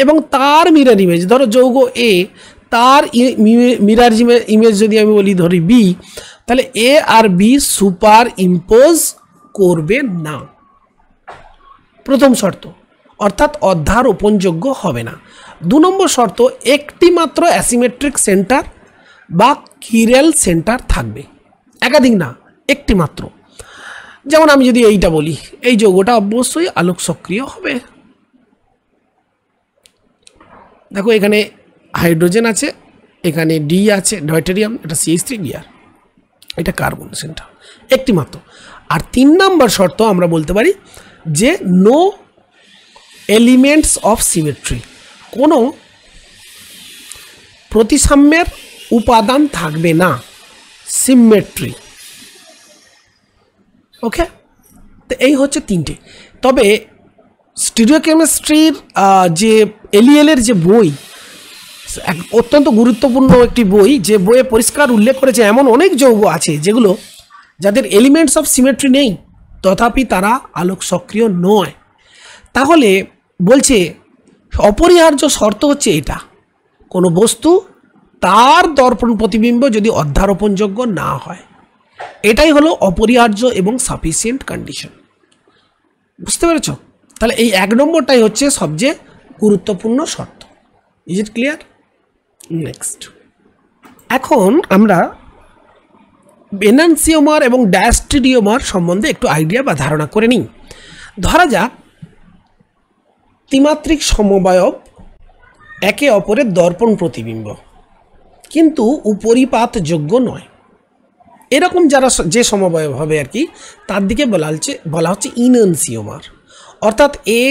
এবং তার মিরার ইমেজ, ধরো যৌগ এ, তার মিরার ইমেজ যদি আমি বলি ধরি বি, তাহলে এ আর বি সুপার ইম্পোজ করবে না, প্রথম শর্ত, অর্থাৎ অধ্যারোপণযোগ্য হবে না। 2 নম্বর শর্ত, একটি মাত্র অ্যাসিমেট্রিক সেন্টার বা কিরাল সেন্টার থাকবে, একাধিক না, একটি মাত্র। যেমন আমি যদি এইটা বলি, এই যৌগটা অবশ্যই আলোক সক্রিয় হবে। দেখো এখানে হাইড্রোজেন আছে, এখানে ডি আছে ডয়টেরিয়াম, এটা CH3 গিয়ার, এটা কার্বন সেন্টার, একটি মাত্র। আর 3 নম্বর শর্ত আমরা বলতে পারি যে নো এলিমেন্টস অফ সিমেট্রি, কোনো প্রতিসাম্যের উপাদান থাকবে না, সিমেট্রি। ওকে, তো এই হচ্ছে 3টে। তবে স্টিরিওকেমিস্ট্রির যে এলিএলের যে বই, অত্যন্ত গুরুত্বপূর্ণ একটি বই, যে বইয়ে পরিষ্কার উল্লেখ করেছে এমন অনেক যৌগ আছে যেগুলো যাদের এলিমেন্টস অফ সিমেট্রি নেই, তথাপি তারা আলোক সক্রিয় নয়। তাহলে বলছে অপরিহার্য শর্ত হচ্ছে এটা, কোনো বস্তু তার দর্পণ প্রতিবিম্ব যদি অধ্যারোপণযোগ্য না হয়, এটাই হলো অপরিহার্য এবং সাফিসিয়েন্ট কন্ডিশন। বুঝতে পেরেছ? তাহলে এই 1 নম্বরটাই হচ্ছে সবচেয়ে গুরুত্বপূর্ণ শর্ত। Is it clear? নেক্সট, এখন আমরা এনানসিওমার এবং ডায়াস্টেডিওমার সম্বন্ধে একটু আইডিয়া বা ধারণা করে নিই। ধরা যাক ত্রিমাত্রিক সমবায়ব একে অপরের দর্পণ প্রতিবিম্ব, কিন্তু উপরিপাতযোগ্য নয়। এরকম যারা যে সমবায় হবে আর কি, তার দিকে বলা হচ্ছে ইনানসিওমার। অর্থাৎ এ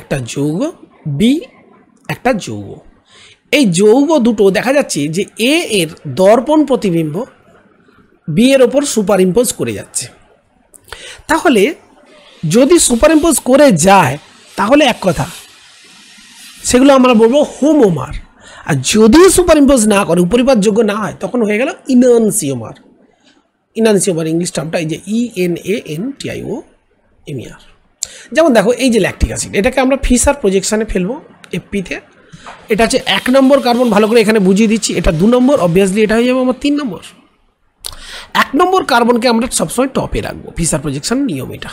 একটা যৌগ, বি একটা যৌগ। এই যৌগ দুটো দেখা যাচ্ছে যে এ এর দর্পণ প্রতিবিম্ব বি এর ওপর সুপার ইম্পোজ করে যাচ্ছে। তাহলে যদি সুপার ইম্পোজ করে যায় তাহলে এক কথা, সেগুলো আমরা বলবো হোমোমার। আর যদি সুপার ইম্পোজ না করে, উপরিপাতযোগ্য না হয়, তখন হয়ে গেল ইনানসিওমার। ইনানসিওমার ইংলিশ টার্মটা এই যে ENANTIOMER। যেমন দেখো এই যে ল্যাকটিক অ্যাসিড, এটাকে আমরা ফিশার প্রজেকশানে ফেলবো FPতে। এটা হচ্ছে 1 নম্বর কার্বন, ভালো করে এখানে বুঝিয়ে দিচ্ছি। এটা 2 নম্বর, অবভিয়াসলি এটা হয়ে যাবে আমার 3 নম্বর। 1 নম্বর কার্বনকে আমরা সবসময় টপে রাখবো, ফিশার প্রজেকশন নিয়ম এটা।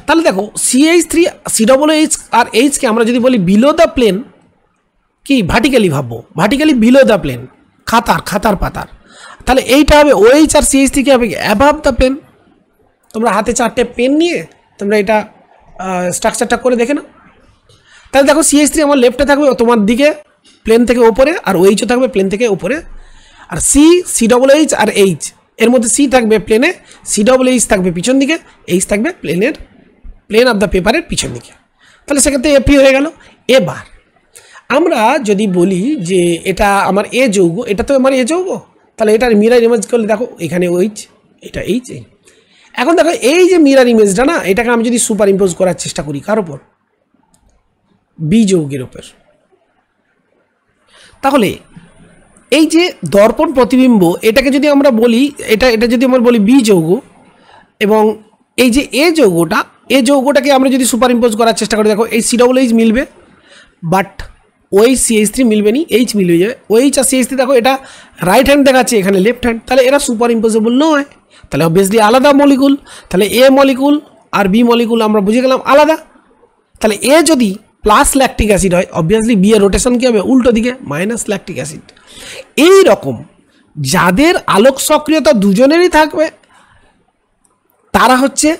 তাহলে দেখো CH3 COOH আর Hকে আমরা যদি বলি বিলো দ্য প্লেন, কি ভার্টিক্যালি ভাববো, ভার্টিক্যালি বিলো দ্য প্লেন, খাতার পাতার। তাহলে এইটা হবে OH আর CH3 কি হবে অ্যাবাভ দ্য প্লেন। তোমরা হাতে 4টে পেন নিয়ে তোমরা এটা স্ট্রাকচারটা করে দেখে নাও। তাহলে দেখো CH3 আমার লেফটে থাকবে তোমার দিকে প্লেন থেকে ওপরে, আর OHও থাকবে প্লেন থেকে ওপরে। আর COOH আর H, এর মধ্যে C থাকবে প্লেনে, COOH থাকবে পিছন দিকে, H থাকবে প্লেন অফ দ্য পেপারের পিছন দিকে। তাহলে সেক্ষেত্রে FP হয়ে গেল। এবার আমরা যদি বলি যে এটা আমার এ যৌগ, এটা তো আমার এ যৌগ, তাহলে এটার মিরর ইমেজ করলে দেখো এখানে OH, এটা H। এখন দেখো এই যে মিরর ইমেজটা না, এটাকে আমি যদি সুপার ইম্পোজ করার চেষ্টা করি কার ওপর, বি যৌগের ওপর, তাহলে এই যে দর্পণ প্রতিবিম্ব, এটাকে যদি আমরা বলি, এটা যদি আমরা বলি বি যৌগ, এবং এই যে এ যৌগটাকে আমরা যদি সুপার ইম্পোজ করার চেষ্টা করি, দেখো এই COOH মিলবে, বাট OH CH3 মিলবে নি, H মিলবে যাবে। OH আর CH3 দেখো এটা রাইট হ্যান্ড দেখাচ্ছে, এখানে লেফট হ্যান্ড, তাহলে এরা সুপার ইম্পোজেবল নয়। তাহলে অবভিয়াসলি আলাদা মলিকুল। তাহলে এ মলিকুল আর বি মলিকুল আমরা বুঝে গেলাম আলাদা। তাহলে এ যদি প্লাস ল্যাকটিক অ্যাসিড হয়, অবভিয়াসলি বি এর রোটেশন কী হবে, উল্টো দিকে, মাইনাস ল্যাকটিক অ্যাসিড। এই রকম যাদের আলোক সক্রিয়তা দুজনেরই থাকবে তারা হচ্ছে,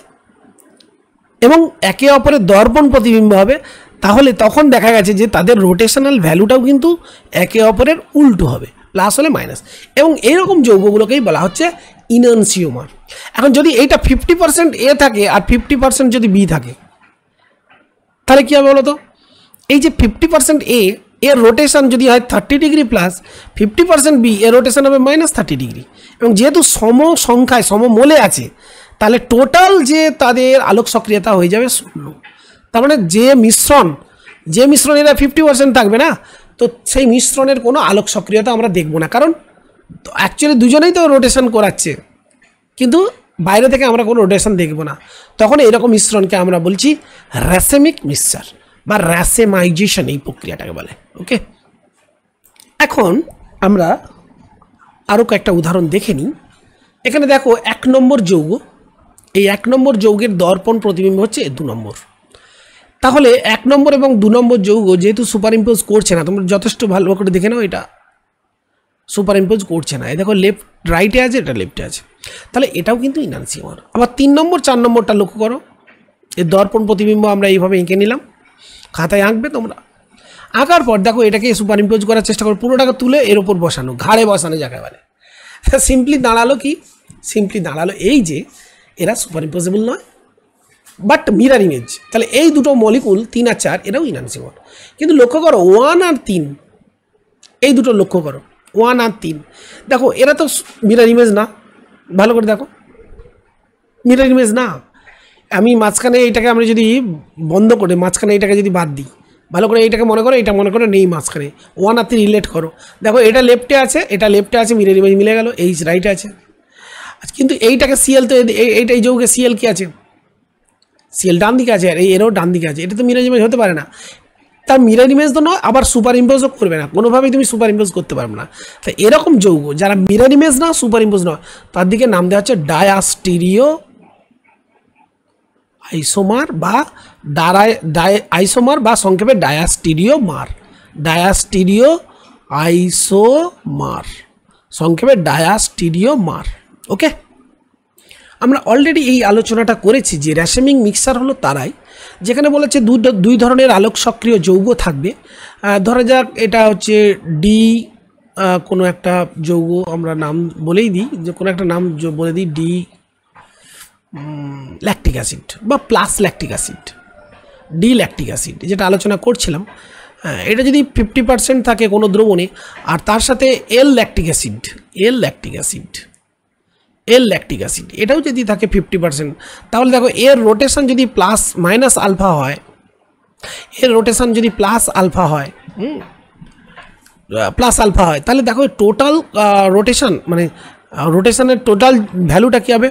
এবং একে অপরের দর্পণ প্রতিবিম্ব হবে, তাহলে তখন দেখা গেছে যে তাদের রোটেশনাল ভ্যালুটাও কিন্তু একে অপরের উল্টো হবে, প্লাস হলে মাইনাস। এবং এইরকম যৌগগুলোকেই বলা হচ্ছে ইনানসিওমার। এখন যদি এইটা 50% এ থাকে আর 50% যদি বি থাকে, তাহলে কী হবে বলো তো? এই যে 50% এর রোটেশন যদি হয় 30 ডিগ্রি প্লাস, 50% বি এর রোটেশন হবে -30 ডিগ্রি। এবং যেহেতু সম সংখ্যায় সমমোলে আছে, তাহলে টোটাল যে তাদের আলোক সক্রিয়তা হয়ে যাবে 0। তার মানে যে মিশ্রণ এরা 50% থাকবে না, তো সেই মিশ্রণের কোনো আলোক সক্রিয়তা আমরা দেখব না, কারণ অ্যাকচুয়ালি দুজনেই তো রোটেশন করাচ্ছে, কিন্তু বাইরে থেকে আমরা কোনো রোটেশন দেখব না। তখন এরকম মিশ্রণকে আমরা বলছি র্যাসেমিক মিক্সচার বা র্যাসেমাইজেশন, এই প্রক্রিয়াটাকে বলে। ওকে, এখন আমরা আরও কয়েকটা উদাহরণ দেখে নিই। এখানে দেখো 1 নম্বর যৌগ, এই 1 নম্বর যৌগের দর্পণ প্রতিবিম্ব হচ্ছে 2 নম্বর। তাহলে 1 নম্বর এবং 2 নম্বর যৌগ যেহেতু সুপার ইম্পোজ করছে না, তোমরা যথেষ্ট ভালো করে দেখে নাও, এটা সুপার ইম্পোজ করছে না। এই দেখো লেফট রাইটে আছে, এটা লেফটে আছে, তাহলে এটাও কিন্তু ইনানসিওমার। আবার 3 নম্বর 4 নম্বরটা লক্ষ্য করো, এর দর্পণ প্রতিবিম্ব আমরা এইভাবে এঁকে নিলাম, খাতায় আঁকবে তোমরা। আঁকার পর দেখো এটাকে সুপার ইম্পোজ করার চেষ্টা করো, পুরোটাকে তুলে এর ওপর বসানো, ঘাড়ে বসানো যাকে বলে। সিম্পলি দাঁড়ালো কি, এই যে এরা সুপার ইম্পোজেবল নয়, বাট মিরার ইমেজ। তাহলে এই দুটো মলিকুল 3 আর 4 এরাও ইনানসিওমার। কিন্তু লক্ষ্য করো 1 আর 3, এই দুটো লক্ষ্য করো 1 আর 3, দেখো এরা তো মিরার ইমেজ না। ভালো করে দেখো, মিরার ইমেজ না। আমি মাঝখানে এইটাকে আমরা যদি বন্ধ করে মাঝখানে এইটাকে যদি বাদ দিই, ভালো করে এইটাকে মনে করো, এটা মনে করো নেই মাঝখানে, 1 আর 3 রিলেট করো, দেখো এটা লেফটে আছে, মিরার ইমেজ মিলে গেল, H রাইটে আছে। কিন্তু এইটাকে Cl, তো এই যৌগে Cl কি আছে, Cl ডান দিকে আছে, আর এরও ডান দিকে আছে, এটা তো মিরার ইমেজ হতে পারে না। তার মিরর ইমেজ তো নয়, আবার সুপার ইম্পোজও করবে না, কোনোভাবেই তুমি সুপার ইম্পোজ করতে পারবে না। তাই এরকম যৌগ যারা মিরর ইমেজ না, সুপার ইম্পোজ নয়, তার দিকে নাম দেওয়া হচ্ছে ডায়াস্টিরিও আইসোমার বা আইসোমার বা সংক্ষেপে ডায়াস্টিরিওমার। ডায়াস্টিরিও আইসোমার, সংক্ষেপে ডায়াস্টিরিওমার। ওকে, আমরা অলরেডি এই আলোচনাটা করেছি যে র্যাসেমিক মিক্সার হলো তারাই যেখানে বলেছে দুই ধরনের আলোক সক্রিয় যৌগ থাকবে। ধরা যাক এটা হচ্ছে ডি কোনো একটা যৌগ, আমরা নাম বলেই দিই, যে কোনো একটা নাম বলে দিই, ডি ল্যাকটিক অ্যাসিড বা plus lactic acid, D lactic acid যেটা আলোচনা করছিলাম। এটা যদি 50% থাকে কোনো দ্রবণে, আর তার সাথে এল ল্যাকটিক অ্যাসিড এটাও যদি থাকে 50%, তাহলে দেখো এর রোটেশন যদি প্লাস মাইনাস আলফা হয়, প্লাস আলফা হয়, তাহলে দেখো টোটাল রোটেশন মানে রোটেশনের টোটাল ভ্যালুটা কী হবে,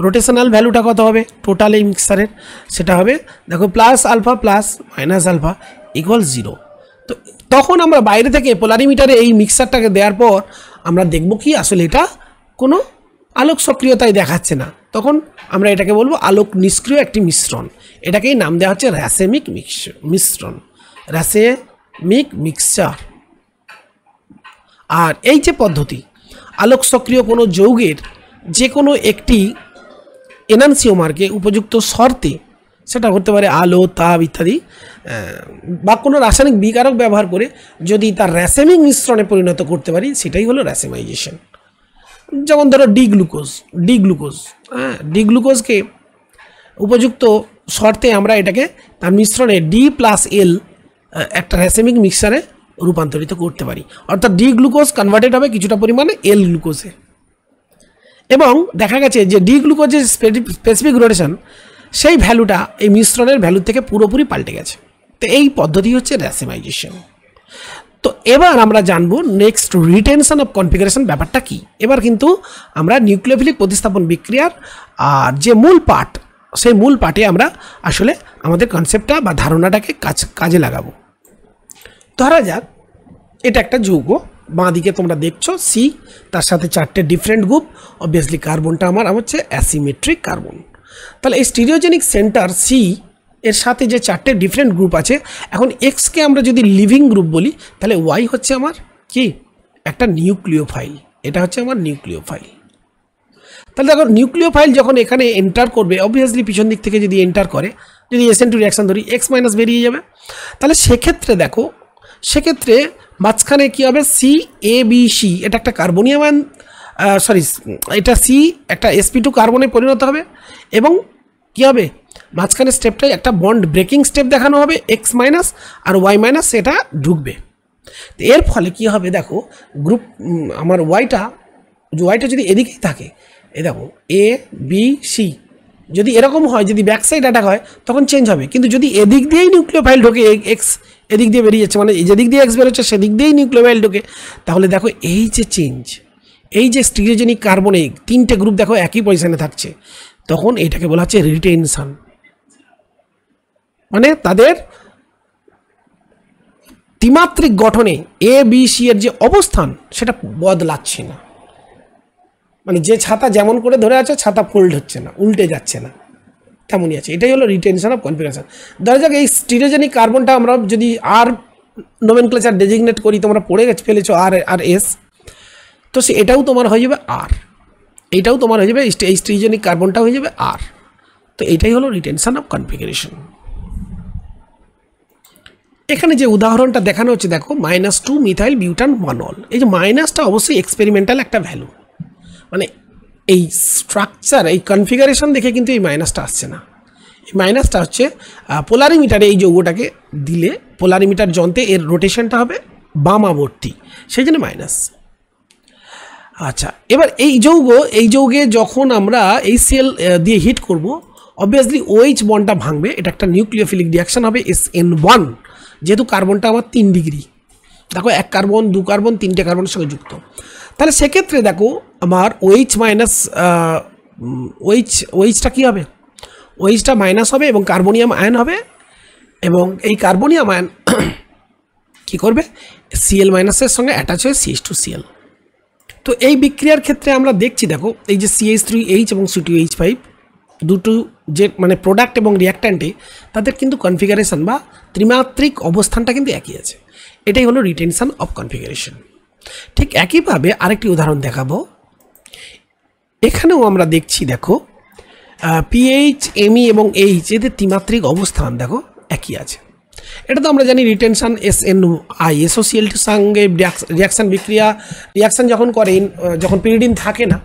রোটেশনাল ভ্যালুটা কত হবে টোটাল এই মিক্সারের, সেটা হবে দেখো plus alpha plus minus alpha equal 0। তো তখন আমরা বাইরে থেকে পোলারিমিটারে এই মিক্সারটাকে দেওয়ার পর আমরা দেখব কি আসলে এটা কোনো আলোক সক্রিয়তায় দেখাচ্ছে না, তখন আমরা এটাকে বলবো আলোক নিষ্ক্রিয় একটি মিশ্রণ। এটাকেই নাম দেওয়া হচ্ছে র্যাসেমিক মিশ্রণ, র্যাসেমিক মিক্সচার। আর এই যে পদ্ধতি, আলোক সক্রিয় কোনো যৌগের যে কোনো একটি এনানসিওমারকে উপযুক্ত শর্তে, সেটা হতে পারে আলো, তাপ ইত্যাদি, বা কোনো রাসায়নিক বিকারক ব্যবহার করে যদি তার র্যাসেমিক মিশ্রণে পরিণত করতে পারি, সেটাই হলো র্যাসেমাইজেশন। যেমন ধরো ডি গ্লুকোজকে উপযুক্ত শর্তে আমরা এটাকে তার মিশ্রণে ডি প্লাস এল একটা র্যাসেমিক মিক্সারে রূপান্তরিত করতে পারি, অর্থাৎ ডি গ্লুকোজ কনভার্টেড হবে কিছুটা পরিমাণে এল গ্লুকোজে। এবং দেখা গেছে যে ডি গ্লুকোজের স্পেসিফিক রোটেশন সেই ভ্যালুটা এই মিশ্রণের ভ্যালু থেকে পুরোপুরি পাল্টে গেছে। তো এই পদ্ধতি হচ্ছে র্যাসেমাইজেশন। তো এবার আমরা জানবো নেক্সট রিটেনশন অফ কনফিগারেশন ব্যাপারটা কি। এবার কিন্তু আমরা নিউক্লিওফিলিক প্রতিস্থাপন বিক্রিয়ার আর যে মূল পার্ট, সেই মূল পার্টে আমরা আসলে আমাদের কনসেপ্টটা বা ধারণাটাকে কাজে লাগাবো। ধরা যাক এটা একটা যৌগ, বাঁ দিকে তোমরা দেখছো সি, তার সাথে 4টে ডিফারেন্ট গ্রুপ, অবভিয়াসলি কার্বনটা আমার হচ্ছে অ্যাসিমেট্রিক কার্বন। তাহলে এই স্টিরিওজেনিক সেন্টার সি এর সাথে যে 4টে ডিফারেন্ট গ্রুপ আছে, এখন এক্সকে আমরা যদি লিভিং গ্রুপ বলি, তাহলে ওয়াই হচ্ছে আমার কি একটা নিউক্লিওফাইল, এটা হচ্ছে আমার নিউক্লিওফাইল। তাহলে দেখো নিউক্লিওফাইল যখন এখানে এন্টার করবে, অবভিয়াসলি পিছন দিক থেকে যদি এন্টার করে, যদি SN2 রিয়াকশান ধরি, এক্স মাইনাস বেরিয়ে যাবে। তাহলে সেক্ষেত্রে দেখো, সেক্ষেত্রে মাঝখানে কী হবে, সি এ বি সি, এটা একটা কার্বনিয়াম আয়ন, এটা সি একটা sp2 কার্বনে পরিণত হবে, এবং কী হবে মাঝখানে স্টেপটাই একটা বন্ড ব্রেকিং স্টেপ দেখানো হবে, এক্স মাইনাস আর ওয়াই মাইনাস সেটা ঢুকবে। তো এর ফলে কী হবে দেখো, গ্রুপ আমার ওয়াইটা যদি এদিকেই থাকে, এই দেখো এ বি সি, যদি এরকম হয়, যদি ব্যাক সাইড অ্যাটাক হয় তখন চেঞ্জ হবে, কিন্তু যদি এদিক দিয়েই নিউক্লিওফাইল ঢোকে, এক্স এদিক দিয়ে বেরিয়ে যাচ্ছে, মানে যেদিক দিয়ে এক্স বেরোচ্ছে সেদিক দিয়েই নিউক্লিওফাইল ঢোকে, তাহলে দেখো এই যে চেঞ্জ, এই যে স্টিরিওজেনিক কার্বনে 3টে গ্রুপ দেখো একই পজিশনে থাকছে, তখন এটাকে বলা হচ্ছে রিটেনশন। মানে তাদের ত্রিমাত্রিক গঠনে এ বি সি এর যে অবস্থান সেটা বদলাচ্ছে না, মানে যে ছাতা যেমন করে ধরে আছে, ছাতা ফোল্ড হচ্ছে না, উল্টে যাচ্ছে না, তেমনই আছে। এটাই হলো রিটেনশন অফ কনফিগারেশন। ধরা যাক এই স্টিরিওজেনিক কার্বনটা আমরা যদি আর নোমেনক্লেচার ডেজিগনেট করি, তোমরা পড়ে ফেলেছো আর আর এস, তো এটাও তোমার হয়ে যাবে আর, এইটাও তোমার হয়ে যাবে, এই স্টিরিওজেনিক কার্বনটা হয়ে যাবে আর। তো এটাই হলো রিটেনশন অফ কনফিগারেশন। এখানে যে উদাহরণটা দেখানো হচ্ছে দেখো, -2 মিথাইল বিউটান 1 এই যে মাইনাসটা অবশ্যই এক্সপেরিমেন্টাল একটা ভ্যালু, মানে এই স্ট্রাকচার এই কনফিগারেশন দেখে কিন্তু এই মাইনাসটা আসছে না, এই মাইনাসটা হচ্ছে পোলারিমিটারে এই যৌগটাকে দিলে পোলারিমিটার যন্ত্রে এর রোটেশনটা হবে বামাবর্তী, সেই জন্য মাইনাস। আচ্ছা, এবার এই যৌগে যখন আমরা এই সেল দিয়ে হিট করব, অবভিয়াসলি OH বন্ডটা ভাঙবে, এটা একটা নিউক্লিওফিলিক রিয়াকশন হবে SN1, যেহেতু কার্বনটা আমার 3 ডিগ্রি, দেখো 1 কার্বন 2 কার্বন 3টে কার্বনের সঙ্গে যুক্ত। তাহলে সেক্ষেত্রে দেখো আমার OH মাইনাস OHটা কী হবে, OHটা মাইনাস হবে এবং কার্বনিয়াম আয়ন হবে এবং এই কার্বনিয়াম আয়ন কি করবে, Cl মাইনাসের সঙ্গে অ্যাটাচ হয়ে CH2Cl। তো এই বিক্রিয়ার ক্ষেত্রে আমরা দেখছি, দেখো এই যে CH3H এবং C2H5 দুটো যে মানে প্রোডাক্ট এবং রিঅ্যাক্ট্যান্টে তাদের কিন্তু কনফিগারেশন বা ত্রিমাত্রিক অবস্থানটা কিন্তু একই আছে। এটাই হলো রিটেনশন অফ কনফিগারেশন। ঠিক একইভাবে আরেকটি উদাহরণ দেখাবো। এখানেও আমরা দেখছি, দেখো PH, Me এবং H এদের ত্রিমাত্রিক অবস্থান দেখো একই আছে। এটা তো আমরা জানি রিটেনশন SNI, SOCl2 সঙ্গে রিয়াকশান রিয়াকশান যখন করে, যখন পিরিডিন থাকে না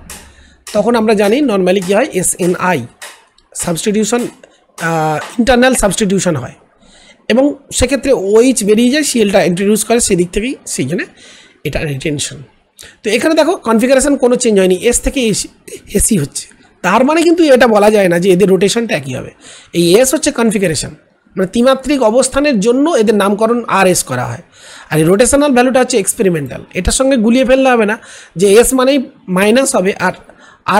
তখন আমরা জানি নর্মালি কী হয়, SNI সাবস্টিটিউশন, ইন্টারনাল সাবস্টিটিউশন হয় এবং সেক্ষেত্রে OH বেরিয়ে যায়, Clটা ইন্ট্রোডিউস করে, সেদিক থেকেই সেই জন্য এটা রিটেনশন। তো এখানে দেখো কনফিগারেশন কোনো চেঞ্জ হয়নি, S থেকে AC হচ্ছে, তার মানে কিন্তু এটা বলা যায় না যে এদের রোটেশনটা একই হবে। এই S হচ্ছে কনফিগারেশন, মানে ত্রিমাত্রিক অবস্থানের জন্য এদের নামকরণ RS করা হয়, আর এই রোটেশনাল ভ্যালুটা হচ্ছে এক্সপেরিমেন্টাল। এটার সঙ্গে গুলিয়ে ফেললে হবে না যে S মানেই মাইনাস হবে আর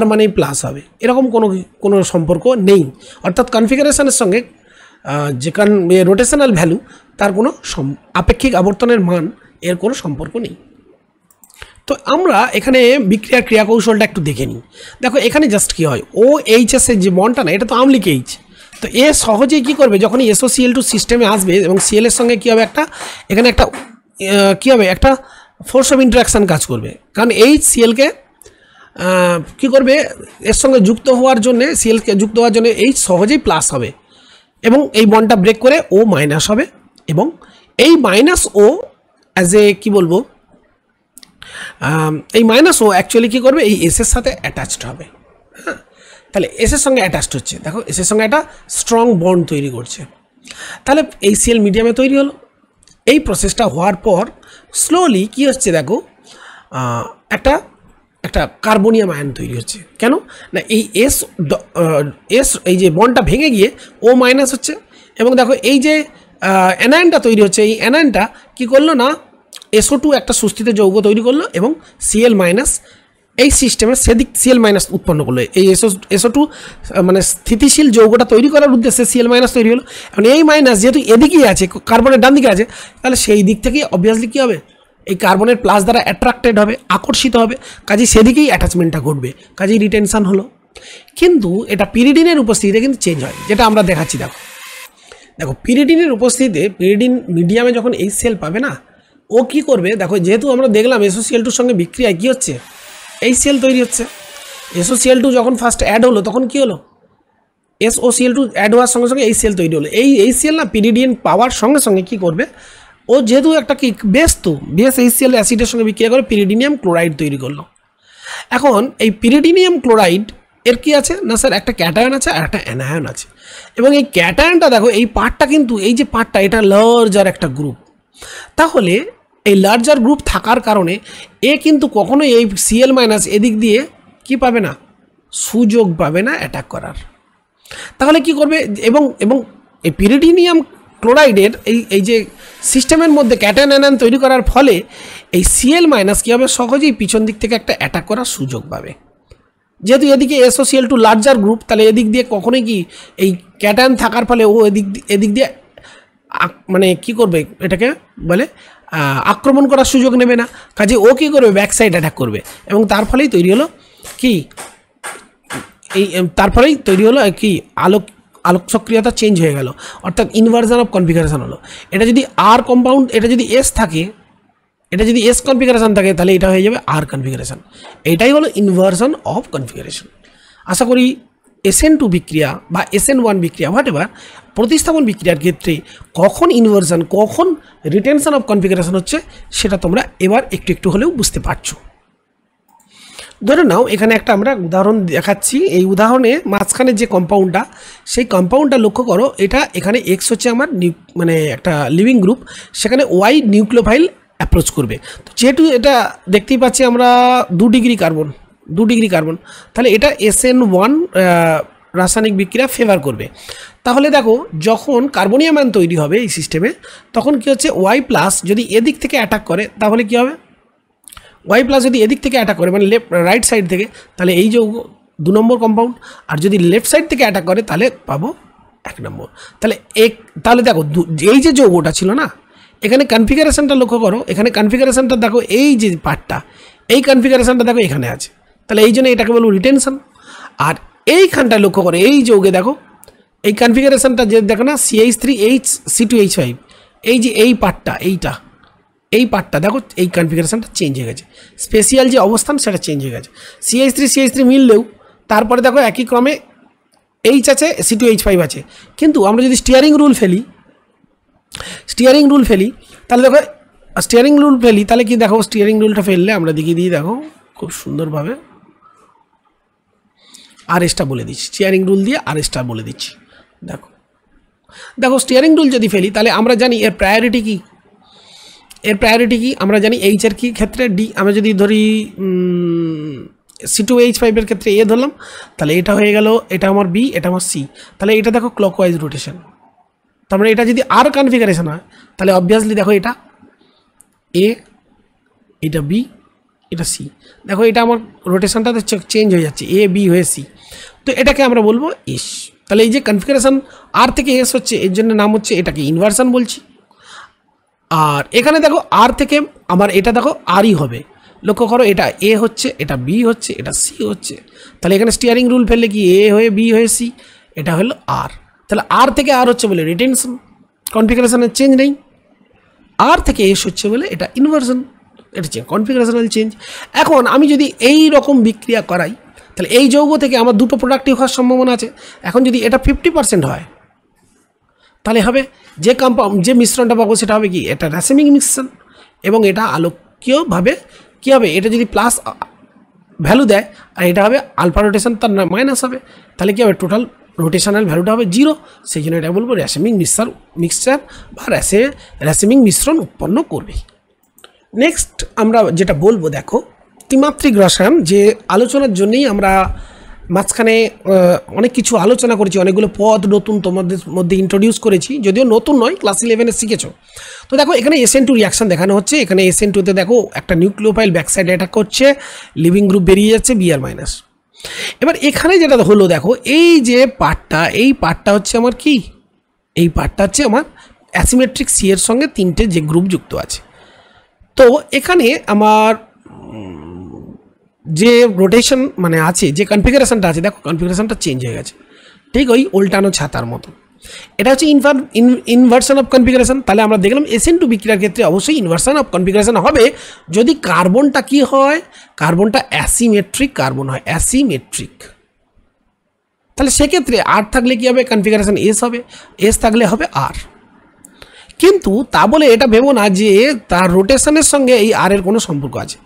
R মানেই প্লাস হবে, এরকম কোনো সম্পর্ক নেই। অর্থাৎ কনফিগারেশনের সঙ্গে যে রোটেশনাল ভ্যালু তার কোনো আপেক্ষিক আবর্তনের মান এর কোনো সম্পর্ক নেই। তো আমরা এখানে বিক্রিয়ার ক্রিয়াকৌশলটা একটু দেখে নিই। দেখো এখানে জাস্ট কী হয়, OHS এর যে বন্ডটা না, এটা তো আম্লিক H, তো এ সহজেই কী করবে, যখনই SOCl2 সিস্টেমে আসবে এবং Cl এর সঙ্গে কী হবে, এখানে একটা কী হবে, একটা ফোর্স অফ ইন্টারাকশান কাজ করবে, কারণ Clকে কী করবে, এর সঙ্গে যুক্ত হওয়ার জন্যে, Clকে যুক্ত হওয়ার জন্য H সহজেই প্লাস হবে এবং এই বন্ডটা ব্রেক করে O মাইনাস হবে এবং এই মাইনাস O অ্যাজ এ কী বলবো, এই মাইনাস O অ্যাকচুয়ালি কী করবে, এই এসের সাথে অ্যাটাচড হবে। হ্যাঁ, তাহলে এসের সঙ্গে অ্যাটাচড হচ্ছে, দেখো এসের সঙ্গে একটা স্ট্রং বন্ড তৈরি করছে, তাহলে এই Cl মিডিয়ামে তৈরি হলো। এই প্রসেসটা হওয়ার পর স্লোলি কী হচ্ছে, দেখো একটা কার্বনিয়াম আয়ন তৈরি হচ্ছে। কেন না, এই এস এই যে বন্ডটা ভেঙে গিয়ে O মাইনাস হচ্ছে এবং দেখো এই যে অ্যানায়নটা তৈরি হচ্ছে, এই অ্যানায়নটা কী করলো না, SO2 একটা সুস্থিত যৌগ তৈরি করলো এবং Cl মাইনাস এই সিস্টেমে সেদিক Cl মাইনাস উৎপন্ন করলো। এই SO2 মানে স্থিতিশীল যৌগটা তৈরি করার উদ্দেশ্যে Cl মাইনাস তৈরি হলো। এখন এই মাইনাস যেহেতু এদিকেই আছে, কার্বনের ডান দিকে আছে, তাহলে সেই দিক থেকেই অবভিয়াসলি কী হবে, এই কার্বনের প্লাস দ্বারা অ্যাট্রাক্টেড হবে, আকর্ষিত হবে, কাজেই সেদিকেই অ্যাটাচমেন্টটা ঘটবে, কাজেই রিটেনশন হলো। কিন্তু এটা পিরিডিনের উপস্থিতিতে কিন্তু চেঞ্জ হয়, যেটা আমরা দেখাচ্ছি। দেখো পিরিডিনের উপস্থিতিতে, পিরিডিন মিডিয়ামে যখন এই সেল পাবে না, ও কি করবে, দেখো যেহেতু আমরা দেখলাম SOCl2 সঙ্গে বিক্রিয়ায় কী হচ্ছে, এই সেল তৈরি হচ্ছে। SOCl2 যখন ফার্স্ট অ্যাড হলো তখন কী হলো, SOCl2 অ্যাড হওয়ার সঙ্গে সঙ্গে এই সেল তৈরি হলো। এই সেল না পিরিডিন পাওয়ার সঙ্গে সঙ্গে কী করবে, ও যেহেতু একটা কি বেস, তো বেস HCl অ্যাসিডের সঙ্গে বিক্রিয়া করে পিরিডিনিয়াম ক্লোরাইড তৈরি করলো। এখন এই পিরিডিনিয়াম ক্লোরাইড এর কি আছে না স্যার, একটা ক্যাটায়ন আছে আর একটা অ্যানায়ন আছে, এবং এই ক্যাটায়নটা দেখো এই পার্টটা কিন্তু, এই যে পার্টটা, এটা লার্জার একটা গ্রুপ। তাহলে এই লার্জার গ্রুপ থাকার কারণে এ কিন্তু কখনোই এই Cl মাইনাস এদিক দিয়ে কি পাবে না, সুযোগ পাবে না অ্যাটাক করার। তাহলে কি করবে, এবং এই পিরিডিনিয়াম ক্লোরাইডের এই যে সিস্টেমের মধ্যে ক্যাটায়ন অ্যানায়ন তৈরি করার ফলে এই Cl মাইনাস কী হবে, সহজেই পিছন দিক থেকে একটা অ্যাটাক করার সুযোগ পাবে। যেহেতু এদিকে SOCl2 লার্জার গ্রুপ, তাহলে এদিক দিয়ে কখনোই কি এই ক্যাটায়ন থাকার ফলে ও এদিক দিয়ে মানে কি করবে, এটাকে বলে আক্রমণ করার সুযোগ নেবে না, কাজে ও কী করবে, ব্যাক সাইড অ্যাটাক করবে এবং তার ফলেই তৈরি হলো কি, তারপরেই তৈরি হলো কি, আলোক সক্রিয়তা চেঞ্জ হয়ে গেল, অর্থাৎ ইনভার্সন অফ কনফিগারেশন হলো। এটা যদি R কম্পাউন্ড, এটা যদি S থাকে, এটা যদি S কনফিগারেশন থাকে, তাহলে এটা হয়ে যাবে R কনফিগারেশন। এটাই হলো ইনভার্সন অফ কনফিগারেশন। আশা করি SN2 বিক্রিয়া বা SN1 বিক্রিয়া হোয়াট এভার প্রতিস্থাপন বিক্রিয়ার ক্ষেত্রে কখন ইনভার্সন, কখন রিটেনশন অফ কনফিগারেশন হচ্ছে, সেটা তোমরা এবার একটু হলেও বুঝতে পারছো। ধরে নাও এখানে একটা আমরা উদাহরণ দেখাচ্ছি। এই উদাহরণে মাঝখানে যে কম্পাউন্ডটা, সেই কম্পাউন্ডটা লক্ষ্য করো, এটা এখানে X হচ্ছে আমার মানে একটা লিভিং গ্রুপ, সেখানে Y নিউক্লিওফাইল অ্যাপ্রোচ করবে। তো যেহেতু এটা দেখতেই পাচ্ছি আমরা 2 ডিগ্রি কার্বন, তাহলে এটা SN1 রাসায়নিক বিক্রিয়া ফেভার করবে। তাহলে দেখো যখন কার্বনিয়াম আয়ন তৈরি হবে এই সিস্টেমে, তখন কি হচ্ছে, Y+ যদি এদিক থেকে অ্যাটাক করে, তাহলে কি হবে, Y+ যদি এদিক থেকে অ্যাটাক করে, মানে রাইট সাইড থেকে, তাহলে এই যৌগ 2 নম্বর কম্পাউন্ড, আর যদি লেফট সাইড থেকে অ্যাটাক করে তাহলে পাবো 1 নম্বর। তাহলে দেখো এই যে যৌগটা ছিল না, এখানে কনফিগারেশনটা লক্ষ্য করো, এখানে কনফিগারেশনটা দেখো, এই যে পার্টটা, এই কনফিগারেশনটা দেখো এখানে আছে, তাহলে এই জন্য এটাকে বলবো রিটেনশন। আর এইখানটা লক্ষ্য করো, এই যৌগে দেখো এই কনফিগারেশনটা যে দেখো না, CH3H C2H5, এই যে এই পার্টটা, এই পার্টটা দেখো, এই কনফিগারেশনটা চেঞ্জ হয়ে গেছে, স্পেশিয়াল যে অবস্থান সেটা চেঞ্জ হয়ে গেছে। CH3 মিললেও তারপরে দেখো একই ক্রমে H আছে, C2H5 আছে, কিন্তু আমরা যদি স্টিয়ারিং রুল ফেলি, তাহলে দেখো তাহলে কি দেখো, স্টিয়ারিং রুলটা ফেললে আমরা দেখিয়ে দিই, দেখো খুব সুন্দরভাবে RSটা বলে দিচ্ছি, স্টিয়ারিং রুল দিয়ে RSটা বলে দিচ্ছি। দেখো স্টিয়ারিং রুল যদি ফেলি তাহলে আমরা জানি এর প্রায়োরিটি কি, আমরা জানি H এর কি ক্ষেত্রে D, আমরা যদি ধরি C2H5 এর ক্ষেত্রে A ধরলাম, তাহলে এটা হয়ে গেল, এটা আমার B, এটা আমার C, তাহলে এটা দেখো ক্লকওয়াইজ রোটেশন। তার মানে এটা যদি আর কনফিগারেশন হয় তাহলে অবভিয়াসলি দেখো এটা A, এটা B, এটা C, দেখো এটা আমার রোটেশনটা তো চেঞ্জ হয়ে যাচ্ছে, A B হয়ে C, তো এটাকে আমরা বলবো S। তাহলে এই যে কনফিগারেশন R থেকে S হচ্ছে, এর জন্য নাম হচ্ছে, এটাকে ইনভার্সন বলছি। আর এখানে দেখো R থেকে আমার এটা দেখো Rই হবে, লক্ষ্য করো এটা A হচ্ছে, এটা B হচ্ছে, এটা C হচ্ছে, তাহলে এখানে স্টিয়ারিং রুল ফেললে কি A হয়ে B হয়ে C, এটা হলো R, তাহলে R থেকে R হচ্ছে বলে রিটেনশন, কনফিগারেশনের চেঞ্জ নেই। R থেকে S হচ্ছে বলে এটা ইনভার্সন, এটা কনফিগারেশনাল চেঞ্জ। এখন আমি যদি এই রকম বিক্রিয়া করাই তাহলে এই যৌগ থেকে আমার দুটো প্রোডাক্টিভ হওয়ার সম্ভাবনা আছে। এখন যদি এটা 50% হয় তাহলে হবে যে মিশ্রণটা পাবো সেটা হবে কি, এটা র্যাসেমিক মিশ্রণ, এবং এটা আলোকীয়ভাবে কী হবে, এটা যদি প্লাস ভ্যালু দেয় আর এটা হবে আলফা রোটেশন, তার মাইনাস হবে, তাহলে কী হবে, টোটাল রোটেশনাল ভ্যালুটা হবে 0, সেই জন্য এটা বলবো র্যাসেমিক মিক্সচার বা র্যাসেমিক মিশ্রণ উৎপন্ন করবে। নেক্সট আমরা যেটা বলবো, দেখো ত্রিমাত্রিক রসায়ন, যে আলোচনার জন্যই আমরা মাঝখানে অনেক কিছু আলোচনা করেছি, অনেকগুলো পদ নতুন তোমাদের মধ্যে ইন্ট্রোডিউস করেছি, যদিও নতুন নয়, ক্লাস 11-এ শিখেছো। তো দেখো এখানে SN2 রিয়াকশান দেখানো হচ্ছে, এখানে SN2-তে দেখো একটা নিউক্লিওফাইল ব্যাকসাইড অ্যাটাক করছে, লিভিং গ্রুপ বেরিয়ে যাচ্ছে Br-। এবার এখানে যেটা হলো দেখো, এই যে পার্টটা হচ্ছে আমার কি, এই পার্টটা হচ্ছে আমার অ্যাসিমেট্রিক C এর সঙ্গে 3টে যে গ্রুপ যুক্ত আছে। তো এখানে আমার যে রোটেশন মানে আছে, যে কনফিগারেশনটা আছে, দেখো কনফিগারেশনটা চেঞ্জ হয়ে গেছে, ঠিক ওই উল্টানো ছাতার মতো। এটা হচ্ছে ইনভার্সন অফ কনফিগারেশন। তাহলে আমরা দেখলাম SN2 বিক্রিয়ার ক্ষেত্রে অবশ্যই ইনভার্সন অফ কনফিগারেশন হবে যদি কার্বনটা কি হয়, কার্বনটা অ্যাসিমেট্রিক কার্বন হয়, অ্যাসিমেট্রিক। তাহলে সেক্ষেত্রে R থাকলে কি হবে, কনফিগারেশন S হবে, S থাকলে হবে R। কিন্তু তা বলে এটা ভেবো না যে তার রোটেশনের সঙ্গে এই R এর কোনো সম্পর্ক আছে।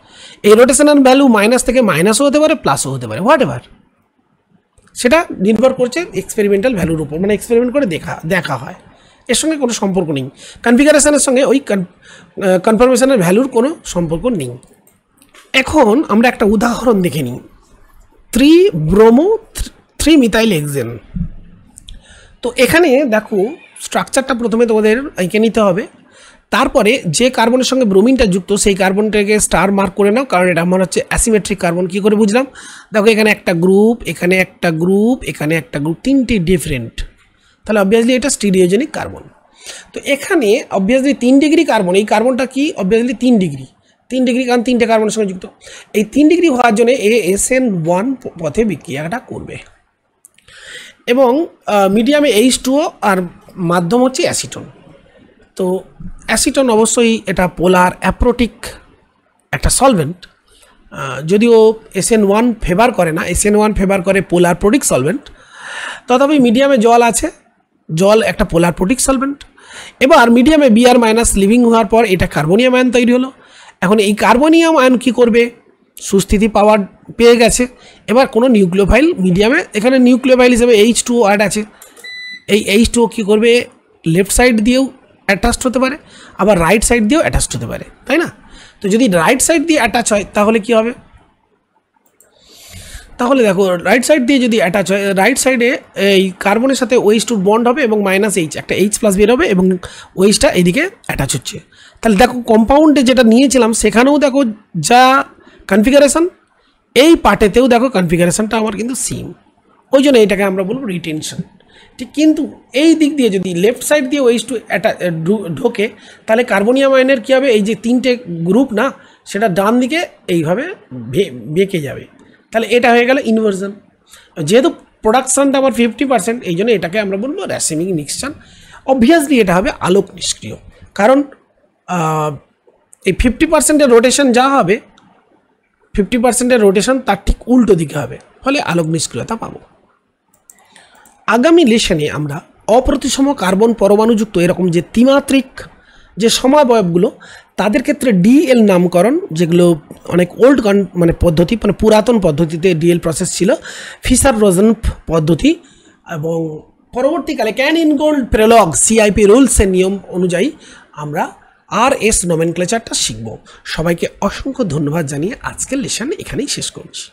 এই রোটেশনাল ভ্যালু মাইনাস থেকে মাইনাসও হতে পারে, প্লাসও হতে পারে, হোয়াট এভার, সেটা নির্ভর করছে এক্সপেরিমেন্টাল ভ্যালুর উপর, মানে এক্সপেরিমেন্ট করে দেখা হয়, এর সঙ্গে কোনো সম্পর্ক নেই, কনফিগারেশনের সঙ্গে ওই কনফার্মেশনের ভ্যালুর কোনো সম্পর্ক নেই। এখন আমরা একটা উদাহরণ দেখে নিই, 3-bromo-3-methyl-hexane। তো এখানে দেখো স্ট্রাকচারটা প্রথমে তোমাদের এঁকে নিতে হবে, তারপরে যে কার্বনের সঙ্গে ব্রোমিনটা যুক্ত সেই কার্বনটাকে স্টার মার্ক করে নাও, কারণ এটা আমার হচ্ছে অ্যাসিমেট্রিক কার্বন। কী করে বুঝলাম, দেখো এখানে একটা গ্রুপ, এখানে একটা গ্রুপ, এখানে একটা গ্রুপ, 3টি ডিফারেন্ট, তাহলে অবভিয়াসলি এটা স্টিরিওজেনিক কার্বন। তো এখানে অবভিয়াসলি 3 ডিগ্রি কার্বন, এই কার্বনটা কি অবভিয়াসলি 3 ডিগ্রি, কারণ 3টে কার্বনের সঙ্গে যুক্ত। এই 3 ডিগ্রি হওয়ার জন্য SN1 পথে বিক্রিয়াটা করবে, এবং মিডিয়ামে H2O আর মাধ্যম হচ্ছে অ্যাসিটন। তো অ্যাসিটন অবশ্যই এটা পোলার অ্যাপ্রোটিক একটা সলভেন্ট, যদিও SN1 ফেভার করে না, SN1 ফেভার করে পোলার প্রোটিক সলভেন্ট, তথাপি মিডিয়ামে জল আছে, জল একটা পোলার প্রোটিক সলভেন্ট। এবার মিডিয়ামে Br- লিভিং হওয়ার পর এটা কার্বনিয়াম আয়ন তৈরি হলো। এখন এই কার্বনিয়াম আয়ন কী করবে, সুস্থিতি পেয়ে গেছে। এবার কোনো নিউক্লিওফাইল মিডিয়ামে, এখানে নিউক্লিওফাইল হিসেবে H2O অ্যাড আছে, এই H2O কী করবে, লেফট সাইড দিয়েও অ্যাটাচড হতে পারে, আবার রাইট সাইড দিয়েও অ্যাটাচড হতে পারে, তাই না? তো যদি রাইট সাইড দিয়ে অ্যাটাচ হয় তাহলে কি হবে, তাহলে দেখো রাইট সাইড দিয়ে যদি অ্যাটাচ হয়, রাইট সাইডে এই কার্বনের সাথে OH2 বন্ড হবে এবং -H, একটা H+ বের হবে এবং OHটা এইদিকে অ্যাটাচ হচ্ছে। তাহলে দেখো কম্পাউন্ডে যেটা নিয়েছিলাম সেখানেও দেখো যা কনফিগারেশন, এই পার্টেতেও দেখো কনফিগারেশনটা আমার কিন্তু সেম, ওই জন্য এটাকে আমরা বলবো রিটেনশন। ঠিক, কিন্তু এই দিক দিয়ে যদি লেফট সাইড দিয়ে OH ঢোকে তাহলে কার্বনিয়াম আয়নের কী হবে, এই যে 3টে গ্রুপ না, সেটা ডান দিকে এইভাবে বেঁকে যাবে। তাহলে এটা হয়ে গেল ইনভার্সন। যেহেতু প্রোডাকশানটা আমার 50%, এই জন্য এটাকে আমরা বলবো র্যাসিমিক নিক্সন। অবভিয়াসলি এটা হবে আলোক নিষ্ক্রিয়, কারণ এই 50%-এর রোটেশন যা হবে, 50%-এর রোটেশন তার ঠিক উল্টো দিকে হবে, ফলে আলোক নিষ্ক্রিয়তা পাবো। আগামী লেসনে আমরা অপ্রতিসম কার্বন পরমাণুযুক্ত এরকম যে ত্রিমাত্রিক যে সমাবয়বগুলো, তাদের ক্ষেত্রে ডিএল নামকরণ, যেগুলো অনেক ওল্ড মানে পদ্ধতি, মানে পুরাতন পদ্ধতিতে ডিএল প্রসেস ছিল, ফিশার-রোজেনফ পদ্ধতি, এবং পরবর্তীকালে ক্যানিন-গোল্ড প্রেলগ সিআইপি রুলসের নিয়ম অনুযায়ী আমরা RS নোমেনক্লেচারটা শিখব। সবাইকে অসংখ্য ধন্যবাদ জানিয়ে আজকের লেসন এখানেই শেষ করছি।